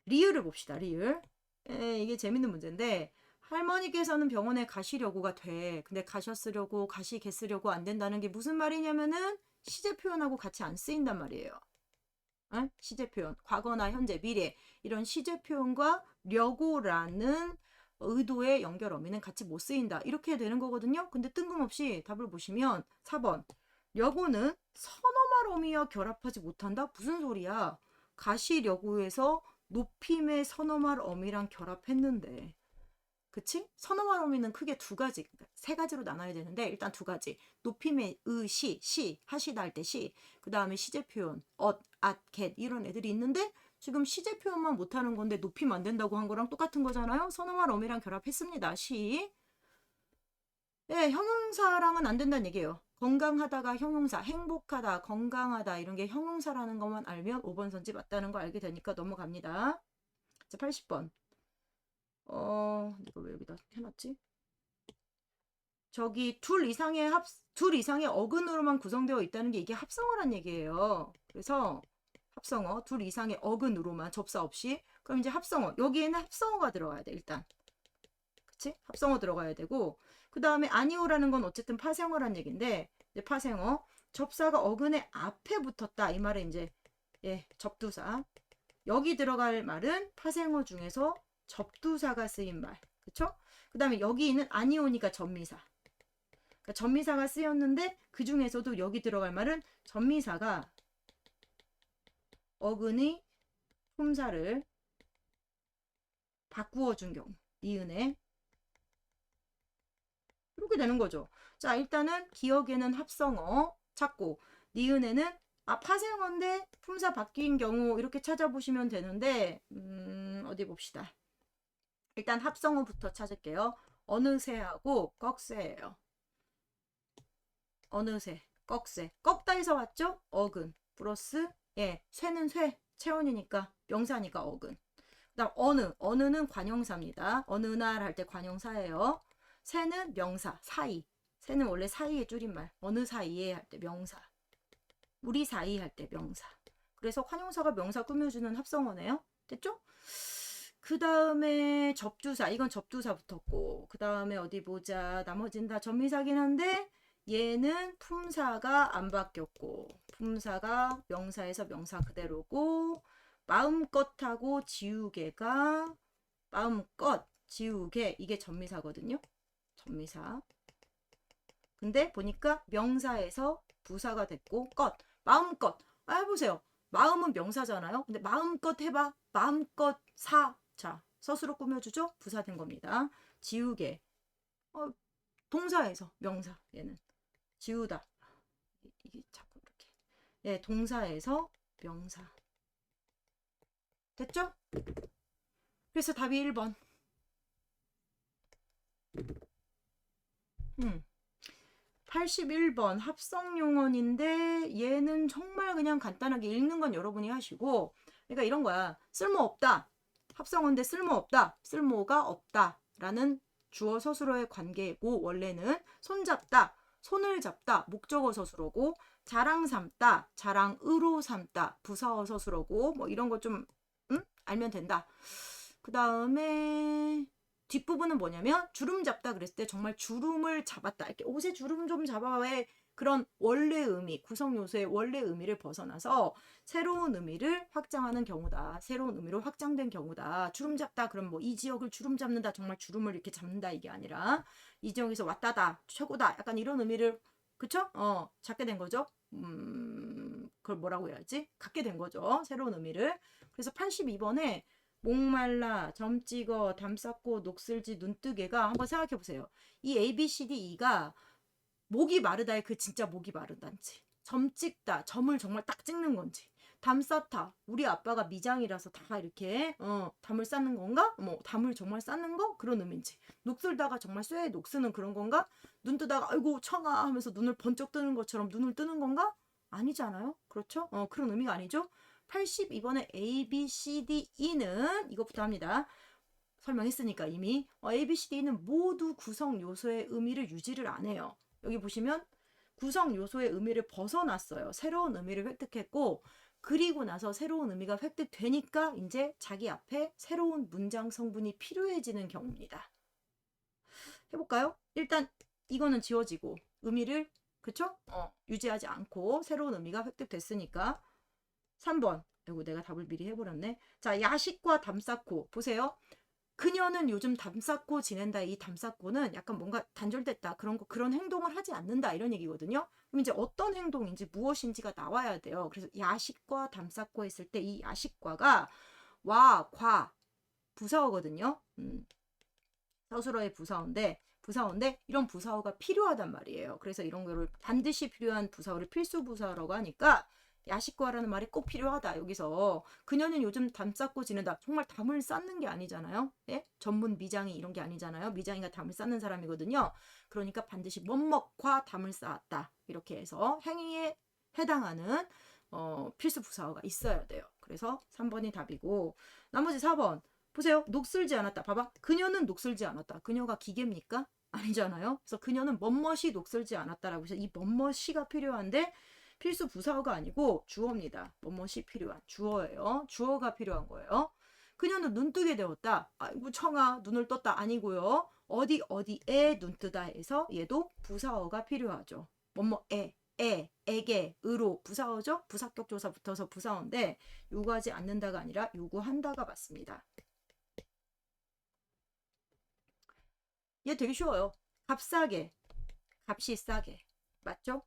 리을을 봅시다. 리을. 이게 재밌는 문제인데 할머니께서는 병원에 가시려고가 돼. 근데 가셨으려고 가시겠으려고 안 된다는 게 무슨 말이냐면은 시제 표현하고 같이 안 쓰인단 말이에요. 시제 표현. 과거나 현재, 미래 이런 시제 표현과 려고라는 의도의 연결 어미는 같이 못 쓰인다. 이렇게 되는 거거든요. 근데 뜬금없이 답을 보시면 4번. 려고는 선어말 어미와 결합하지 못한다? 무슨 소리야? 가시려고해서 높임의 선어말 어미랑 결합했는데 그치? 선어말 어미는 크게 두 가지, 세 가지로 나눠야 되는데 일단 두 가지. 높임의 시 하시다 할 때 시, 그 다음에 시제 표현 get 이런 애들이 있는데 지금 시제 표현만 못하는 건데 높임 안 된다고 한 거랑 똑같은 거잖아요. 선어말 어미랑 결합했습니다. 시. 네, 형용사랑은 안 된다는 얘기예요. 건강하다가 형용사, 행복하다, 건강하다 이런 게 형용사라는 것만 알면 5번 선지 맞다는 거 알게 되니까 넘어갑니다. 자, 80번. 이거 왜 여기다 해놨지? 저기 둘 이상의 어근으로만 구성되어 있다는 게 이게 합성어란 얘기예요. 그래서 합성어, 둘 이상의 어근으로만 접사 없이. 그럼 이제 합성어, 여기에는 합성어가 들어가야 돼, 일단. 그치? 합성어 들어가야 되고, 그 다음에 아니오라는 건 어쨌든 파생어란 얘기인데, 이제 파생어, 접사가 어근의 앞에 붙었다. 이 말은 이제, 예, 접두사. 여기 들어갈 말은 파생어 중에서 접두사가 쓰인 말. 그쵸? 그 다음에 여기 있는 아니오니까 전미사. 그러니까 전미사가 쓰였는데, 그 중에서도 여기 들어갈 말은 전미사가 어근의 품사를 바꾸어 준 경우. 니은에. 이렇게 되는 거죠. 자, 일단은 기억에는 합성어 찾고 니은에는 파생어인데 품사 바뀐 경우 이렇게 찾아보시면 되는데 어디 봅시다. 일단 합성어부터 찾을게요. 어느새하고 꺽새예요. 어느새, 꺽새. 꺽다에서 왔죠? 어근 플러스 쇠는 쇠, 체온이니까 명사니까 어근. 그다음 어느는 관형사입니다. 어느 날 할 때 관형사예요. 새는 명사, 사이. 새는 원래 사이의 줄임말. 어느 사이에 할 때 명사. 우리 사이 할 때 명사. 그래서 관용사가 명사 꾸며주는 합성어네요. 됐죠? 그 다음에 접두사. 이건 접두사 붙었고. 그 다음에 어디 보자. 나머지는 다 전미사긴 한데 얘는 품사가 안 바뀌었고. 품사가 명사에서 명사 그대로고. 마음껏하고 지우개가 마음껏 지우개. 이게 전미사거든요. 전미사. 근데 보니까 명사에서 부사가 됐고 마음껏. 해보세요. 마음은 명사잖아요. 근데 마음껏 해봐. 마음껏 사. 자, 서술어 꾸며주죠? 부사된 겁니다. 지우개. 동사에서 명사. 얘는 지우다. 이게 자꾸 이렇게. 예, 동사에서 명사. 됐죠? 그래서 답이 1번. 81번 합성용언인데 얘는 정말 그냥 간단하게 읽는 건 여러분이 하시고, 그러니까 이런 거야. 쓸모없다. 합성어인데 쓸모없다. 쓸모가 없다. 라는 주어 서술어의 관계고, 원래는 손잡다. 손을 잡다. 목적어 서술어고, 자랑 삼다. 자랑으로 삼다. 부사어 서술어고, 뭐 이런 거 좀 알면 된다. 그 다음에 뒷부분은 뭐냐면 주름 잡다 그랬을 때 정말 주름을 잡았다. 이렇게 옷에 주름 좀 잡아와의 그런 원래 의미, 구성 요소의 원래 의미를 벗어나서 새로운 의미를 확장하는 경우다. 새로운 의미로 확장된 경우다. 주름 잡다 그럼 뭐 이 지역을 주름 잡는다. 정말 주름을 이렇게 잡는다 이게 아니라 이 지역에서 왔다다. 최고다. 약간 이런 의미를 그쵸? 잡게 된 거죠. 그걸 뭐라고 해야지? 갖게 된 거죠. 새로운 의미를. 그래서 82번에 목말라, 점찍어, 담쌓고, 녹슬지, 눈뜨개가 한번 생각해 보세요. 이 A, B, C, D, E가 목이 마르다에 그 진짜 목이 마르단지, 점찍다, 점을 정말 딱 찍는 건지, 담쌓다, 우리 아빠가 미장이라서 다 이렇게 담을 쌓는 건가? 뭐 담을 정말 쌓는 거? 그런 의미인지, 녹슬다가 정말 쇠에 녹쓰는 그런 건가? 눈 뜨다가 아이고 청아 하면서 눈을 번쩍 뜨는 것처럼 눈을 뜨는 건가? 아니잖아요. 그렇죠? 그런 의미가 아니죠. 82번의 A, B, C, D, E는 이것부터 합니다. 설명했으니까 이미 A, B, C, D는 모두 구성 요소의 의미를 유지를 안 해요. 여기 보시면 구성 요소의 의미를 벗어났어요. 새로운 의미를 획득했고 그리고 나서 새로운 의미가 획득되니까 이제 자기 앞에 새로운 문장 성분이 필요해지는 경우입니다. 해볼까요? 일단 이거는 지워지고 의미를 그쵸? 유지하지 않고 새로운 의미가 획득됐으니까 3번. 이거 내가 답을 미리 해버렸네. 자, 야식과 담쌓고 보세요. 그녀는 요즘 담쌓고 지낸다. 이 담쌓고는 약간 뭔가 단절됐다. 그런 행동을 하지 않는다. 이런 얘기거든요. 그럼 이제 어떤 행동인지 무엇인지가 나와야 돼요. 그래서 야식과 담쌓고 했을 때 이 야식과가 와, 과, 부사어거든요. 서술어의 부사어인데 이런 부사어가 필요하단 말이에요. 그래서 이런 거를 반드시 필요한 부사어를 필수 부사어라고 하니까 야식과라는 말이 꼭 필요하다. 여기서 그녀는 요즘 담쌓고 지낸다. 정말 담을 쌓는 게 아니잖아요. 예? 전문 미장이 이런 게 아니잖아요. 미장이가 담을 쌓는 사람이거든요. 그러니까 반드시 뭐뭐과 담을 쌓았다. 이렇게 해서 행위에 해당하는 필수 부사어가 있어야 돼요. 그래서 3번이 답이고 나머지 4번 보세요. 녹슬지 않았다. 봐봐. 그녀는 녹슬지 않았다. 그녀가 기계입니까? 아니잖아요. 그래서 그녀는 멋멋이 녹슬지 않았다라고 해서 이 멋멋이가 필요한데 필수 부사어가 아니고 주어입니다. 뭐뭇이 필요한 주어예요. 주어가 필요한 거예요. 그녀는 눈뜨게 되었다. 아이고 청아 눈을 떴다 아니고요. 어디에 눈뜨다 해서 얘도 부사어가 필요하죠. 뭐뭐에 에게 으로 부사어죠. 부사격 조사 붙어서 부사어인데 요구하지 않는다가 아니라 요구한다가 맞습니다. 얘 되게 쉬워요. 값싸게 값이 싸게 맞죠?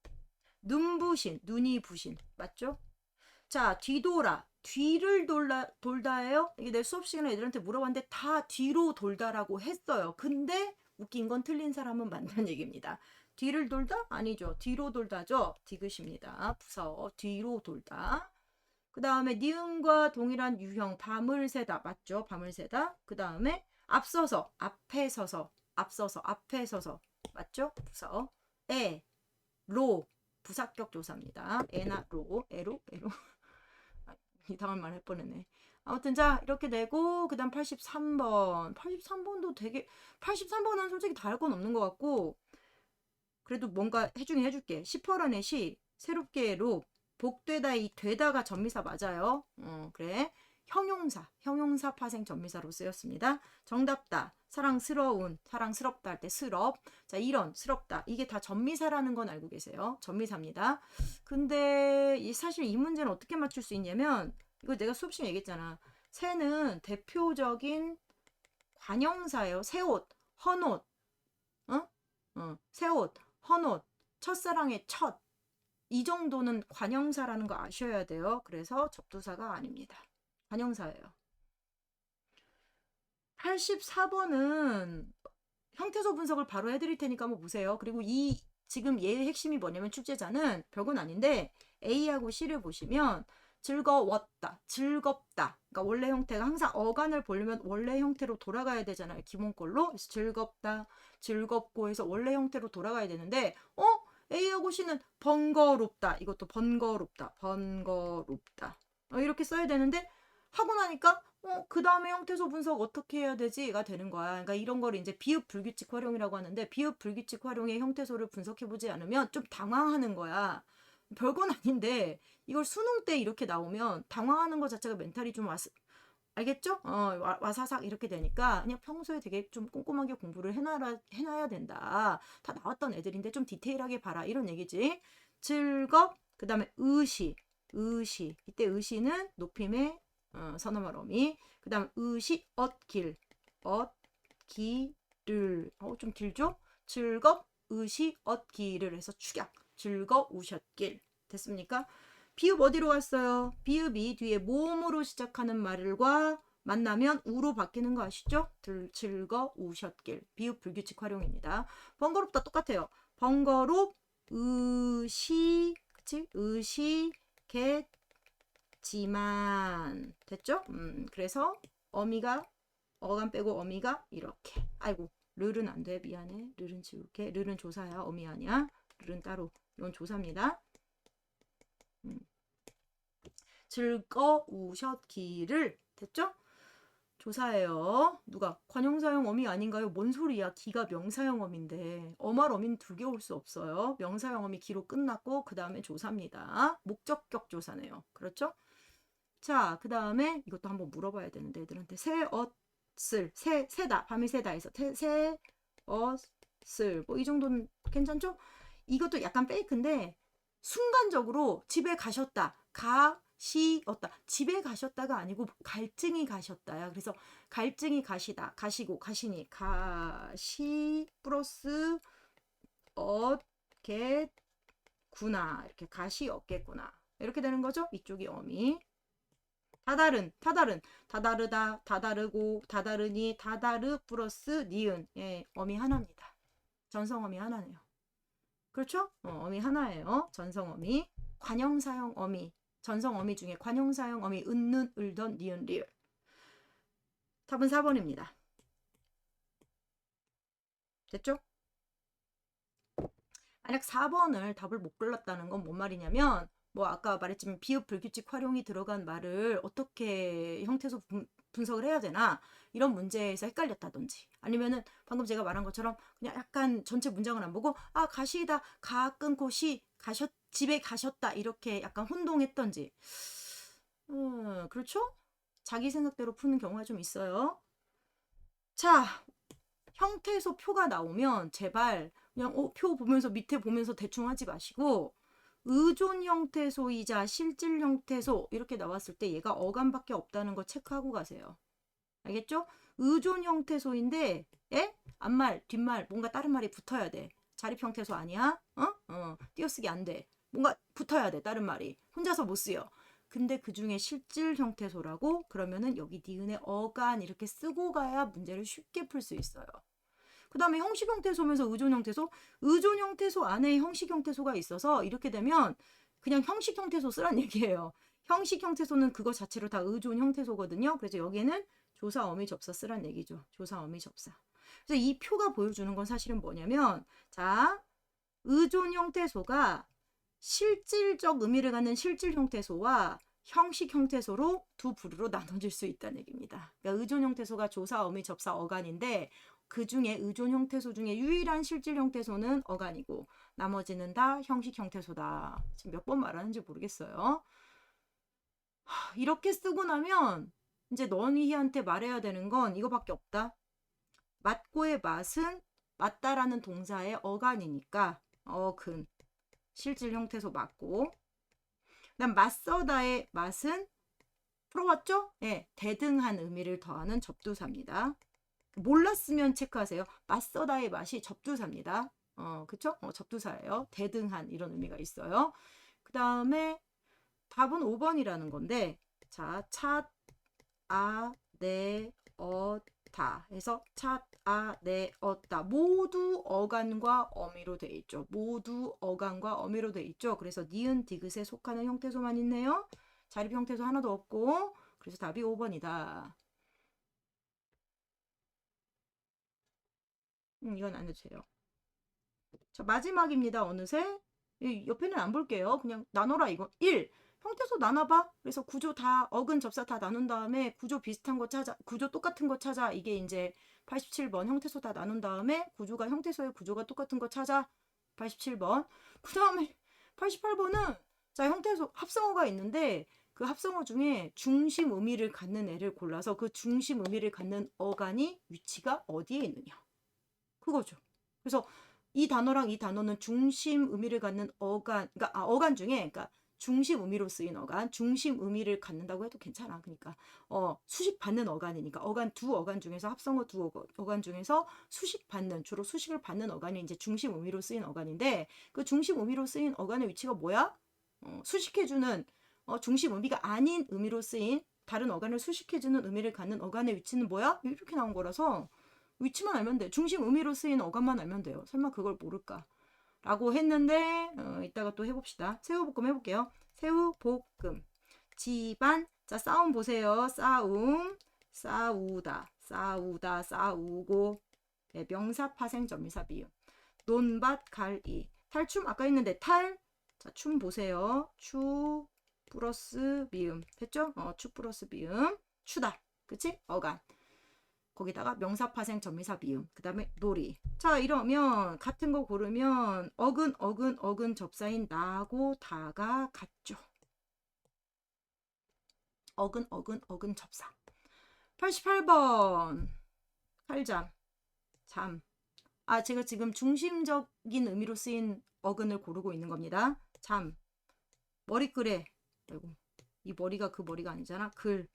눈부신, 눈이 부신. 맞죠? 자, 뒤돌아. 뒤를 돌다예요? 이게 내 수업 시간에 애들한테 물어봤는데 다 뒤로 돌다라고 했어요. 근데 웃긴 건 틀린 사람은 많다는 얘기입니다. 뒤를 돌다? 아니죠. 뒤로 돌다죠. 디귿입니다. 부사어. 뒤로 돌다. 그 다음에 니은과 동일한 유형 밤을 새다. 맞죠? 밤을 새다. 그 다음에 앞서서, 앞에 서서, 앞에 서서. 맞죠? 부사어. 로. 부사격 조사입니다. 에나 에로 이상한 말 할 뻔했네. 아무튼 자 이렇게 되고 그 다음 83번도 되게 83번은 솔직히 다 할 건 없는 것 같고 그래도 뭔가 해주긴 해줄게. 10%의 시 새롭게 로 복되다 이 되다가 전미사 맞아요. 그래. 형용사 파생 전미사로 쓰였습니다. 정답다. 사랑스러운, 사랑스럽다 할 때 스럽. 자, 이런, 스럽다. 이게 다 전미사라는 건 알고 계세요. 전미사입니다. 근데 사실 이 문제는 어떻게 맞출 수 있냐면 이거 내가 수업 시간에 얘기했잖아. 새는 대표적인 관형사예요. 새옷, 헌옷, 새옷, 헌옷, 첫사랑의 첫. 이 정도는 관형사라는 거 아셔야 돼요. 그래서 접두사가 아닙니다. 관형사예요. 84번은 형태소 분석을 바로 해드릴 테니까 한번 보세요. 그리고 이 지금 얘의 핵심이 뭐냐면 출제자는 별건 아닌데 A하고 C를 보시면 즐거웠다, 즐겁다. 그러니까 원래 형태가 항상 어간을 보려면 원래 형태로 돌아가야 되잖아요. 기본꼴로. 그래서 즐겁다, 즐겁고 해서 원래 형태로 돌아가야 되는데 A하고 C는 번거롭다. 이것도 번거롭다, 번거롭다. 이렇게 써야 되는데 하고 나니까 그 다음에 형태소 분석 어떻게 해야 되지?가 되는 거야. 그러니까 이런 걸 이제 비읍 불규칙 활용이라고 하는데 비읍 불규칙 활용의 형태소를 분석해보지 않으면 좀 당황하는 거야. 별건 아닌데 이걸 수능 때 이렇게 나오면 당황하는 것 자체가 멘탈이 좀 알겠죠? 와사삭 이렇게 되니까 그냥 평소에 되게 좀 꼼꼼하게 공부를 해놔야 된다. 다 나왔던 애들인데 좀 디테일하게 봐라 이런 얘기지. 즐겁, 그 다음에 의시, 의시. 이때 의시는 높임의 선어말 어미. 그 다음 의시, 엇길, 엇기를. 좀 길죠? 즐겁, 의시, 엇기를 해서 축약. 즐거우셨길. 됐습니까? 비읍 어디로 갔어요? 비읍이 뒤에 모음으로 시작하는 말과 만나면 우로 바뀌는 거 아시죠? 즐거우셨길. 비읍 불규칙 활용입니다. 번거롭다 똑같아요. 번거롭, 의시, 그치? 의시겠지만. 됐죠? 그래서 어미가, 어감 빼고 어미가 이렇게. 아이고, 르는 안 돼. 미안해. 르는 지울게. 르는 조사야. 어미 아니야. 르는 따로. 이건 조사입니다. 즐거우셨기를. 됐죠? 조사예요. 누가? 관용사용 어미 아닌가요? 뭔 소리야? 기가 명사용 어미인데 어말 어미는 두 개 올 수 없어요. 명사용 어미 기로 끝났고 그 다음에 조사입니다. 목적격 조사네요. 그렇죠? 자, 그 다음에 이것도 한번 물어봐야 되는데 애들한테 새다 밤이 새다 해서 새엇을 뭐 이 정도는 괜찮죠? 이것도 약간 페이크인데 순간적으로 집에 가셨다. 가시었다. 집에 가셨다가 아니고 갈증이 가셨다야. 그래서 갈증이 가시다. 가시고 가시니 가시 플러스 얻겠구나. 이렇게 가시 얻겠구나. 이렇게 되는 거죠. 이쪽이 어미. 다다르다, 다다르고, 다다르니, 다다르 플러스 니은. 예, 어미 하나입니다. 전성어미 하나네요. 그렇죠? 어미 하나예요. 전성어미. 관형사형 어미. 전성어미 중에 관형사형 어미 은는, 을던, 니은, 리을. 답은 4번입니다. 됐죠? 만약 4번을 답을 못 골랐다는 건 뭔 말이냐면 뭐 아까 말했지만 비읍 불규칙 활용이 들어간 말을 어떻게 형태소 분석을 해야 되나 이런 문제에서 헷갈렸다든지 아니면은 방금 제가 말한 것처럼 그냥 약간 전체 문장을 안 보고 가시다 가 끊고 시 집에 가셨다 이렇게 약간 혼동했던지 그렇죠? 자기 생각대로 푸는 경우가 좀 있어요. 자, 형태소 표가 나오면 제발 그냥 표 보면서 밑에 보면서 대충 하지 마시고 의존 형태소이자 실질 형태소 이렇게 나왔을 때 얘가 어감밖에 없다는 거 체크하고 가세요. 알겠죠? 의존 형태소인데 앞말, 뒷말 뭔가 다른 말이 붙어야 돼. 자립 형태소 아니야? 띄어쓰기 안 돼. 뭔가 붙어야 돼. 다른 말이. 혼자서 못 쓰여. 근데 그 중에 실질 형태소라고 그러면은 여기 니은의 어간 이렇게 쓰고 가야 문제를 쉽게 풀 수 있어요. 그 다음에 형식 형태소면서 의존 형태소, 의존 형태소 안에 형식 형태소가 있어서 이렇게 되면 그냥 형식 형태소 쓰란 얘기예요. 형식 형태소는 그거 자체로 다 의존 형태소거든요. 그래서 여기에는 조사 어미 접사 쓰란 얘기죠. 조사 어미 접사. 그래서 이 표가 보여주는 건 사실은 뭐냐면 자, 의존 형태소가 실질적 의미를 갖는 실질 형태소와 형식 형태소로 두 부류로 나눠질 수 있다는 얘기입니다. 그러니까 의존 형태소가 조사, 어미, 접사, 어간인데 그 중에 의존 형태소 중에 유일한 실질 형태소는 어간이고 나머지는 다 형식 형태소다. 지금 몇 번 말하는지 모르겠어요. 이렇게 쓰고 나면 이제 너희한테 말해야 되는 건 이거밖에 없다. 맞고의 맛은 맞다라는 동사의 어간이니까 어근 실질 형태소 맞고 그다음 맞서다의 맛은 풀어왔죠? 네, 대등한 의미를 더하는 접두사입니다. 몰랐으면 체크하세요. 맞서다의 맛이 접두사입니다. 그쵸? 접두사예요. 대등한 이런 의미가 있어요. 그 다음에 답은 5번이라는 건데 자, 찻, 아, 네, 다 해서 찾아내었다. 모두 어간과 어미로 돼 있죠. 모두 어간과 어미로 돼 있죠. 그래서 니은 디귿에 속하는 형태소만 있네요. 자립 형태소 하나도 없고, 그래서 답이 5번이다. 이건 안 해도 돼요. 자, 마지막입니다. 어느새 옆에는 안 볼게요. 그냥 나눠라 이거. 1. 형태소 나눠봐. 그래서 구조 다 어근 접사 다 나눈 다음에 구조 비슷한 거 찾아. 구조 똑같은 거 찾아. 이게 이제 87번 형태소 다 나눈 다음에 구조가 형태소의 구조가 똑같은 거 찾아. 87번. 그 다음에 88번은 자 형태소 합성어가 있는데 그 합성어 중에 중심 의미를 갖는 애를 골라서 그 중심 의미를 갖는 어간이 위치가 어디에 있느냐. 그거죠. 그래서 이 단어랑 이 단어는 중심 의미를 갖는 어간, 그러니까 어간 중에, 그러니까 중심 의미로 쓰인 어간, 중심 의미를 갖는다고 해도 괜찮아. 그러니까 수식 받는 어간이니까 어간 두 어간 중에서 합성어 두 어간 중에서 수식 받는 주로 수식을 받는 어간이 이제 중심 의미로 쓰인 어간인데 그 중심 의미로 쓰인 어간의 위치가 뭐야? 수식해주는 중심 의미가 아닌 의미로 쓰인 다른 어간을 수식해주는 의미를 갖는 어간의 위치는 뭐야? 이렇게 나온 거라서. 위치만 알면 돼. 중심 의미로 쓰인 어감만 알면 돼요. 설마 그걸 모를까? 라고 했는데 이따가 또 해봅시다. 새우볶음 해볼게요. 새우볶음. 집안. 자 싸움 보세요. 싸움. 싸우다. 싸우다. 싸우고. 네, 명사 파생 점미사 비음. 논밭 갈이. 탈춤 아까 했는데 탈. 자 춤 보세요. 추 플러스 미음. 됐죠? 추 플러스 미음. 추다. 그치? 어간. 거기다가 명사 파생 점미사 비음 그 다음에 놀이. 자 이러면 같은 거 고르면 어근 접사인 나고 다가 같죠. 어근 접사. 88번 칼잠 잠. 제가 지금 중심적인 의미로 쓰인 어근을 고르고 있는 겁니다. 잠. 머리끄레. 아이고 이 머리가 그 머리가 아니잖아. 글.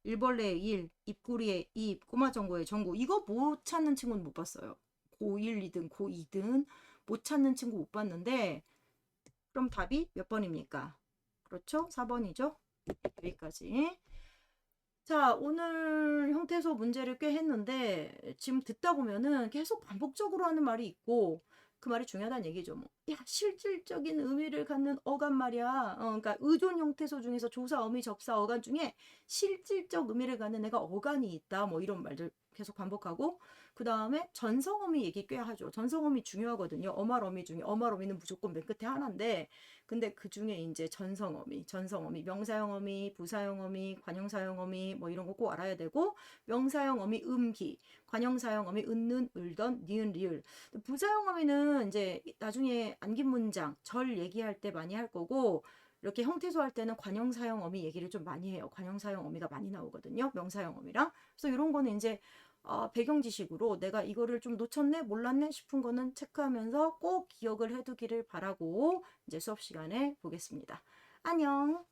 일벌레의 일, 입꼬리의 입, 꼬마정고의 정고. 이거 못 찾는 친구는 못 봤어요. 고1이든 고2든 못 찾는 친구 못 봤는데 그럼 답이 몇 번입니까? 그렇죠? 4번이죠? 여기까지. 자 오늘 형태소 문제를 꽤 했는데 지금 듣다 보면은 계속 반복적으로 하는 말이 있고 그 말이 중요하다는 얘기죠. 뭐. 야 실질적인 의미를 갖는 어간 말이야. 그러니까 의존 형태소 중에서 조사, 어미, 접사, 어간 중에 실질적 의미를 갖는 애가 어간이 있다. 뭐 이런 말들 계속 반복하고 그 다음에 전성어미 얘기 꽤 하죠. 전성어미 중요하거든요. 어말어미 중에 어말어미는 무조건 맨 끝에 하나인데 근데 그 중에 이제 전성어미, 명사형 어미, 부사형 어미, 관형사형 어미 뭐 이런 거 꼭 알아야 되고 명사형 어미 음기, 관형사형 어미 은는, 을던, 니은, 리을. 부사형 어미는 이제 나중에 안긴 문장, 절 얘기할 때 많이 할 거고 이렇게 형태소 할 때는 관형사형 어미 얘기를 좀 많이 해요. 관형사형 어미가 많이 나오거든요. 명사형 어미랑. 그래서 이런 거는 이제 배경 지식으로 내가 이거를 좀 놓쳤네, 몰랐네 싶은 거는 체크하면서 꼭 기억을 해두기를 바라고 이제 수업 시간에 보겠습니다. 안녕.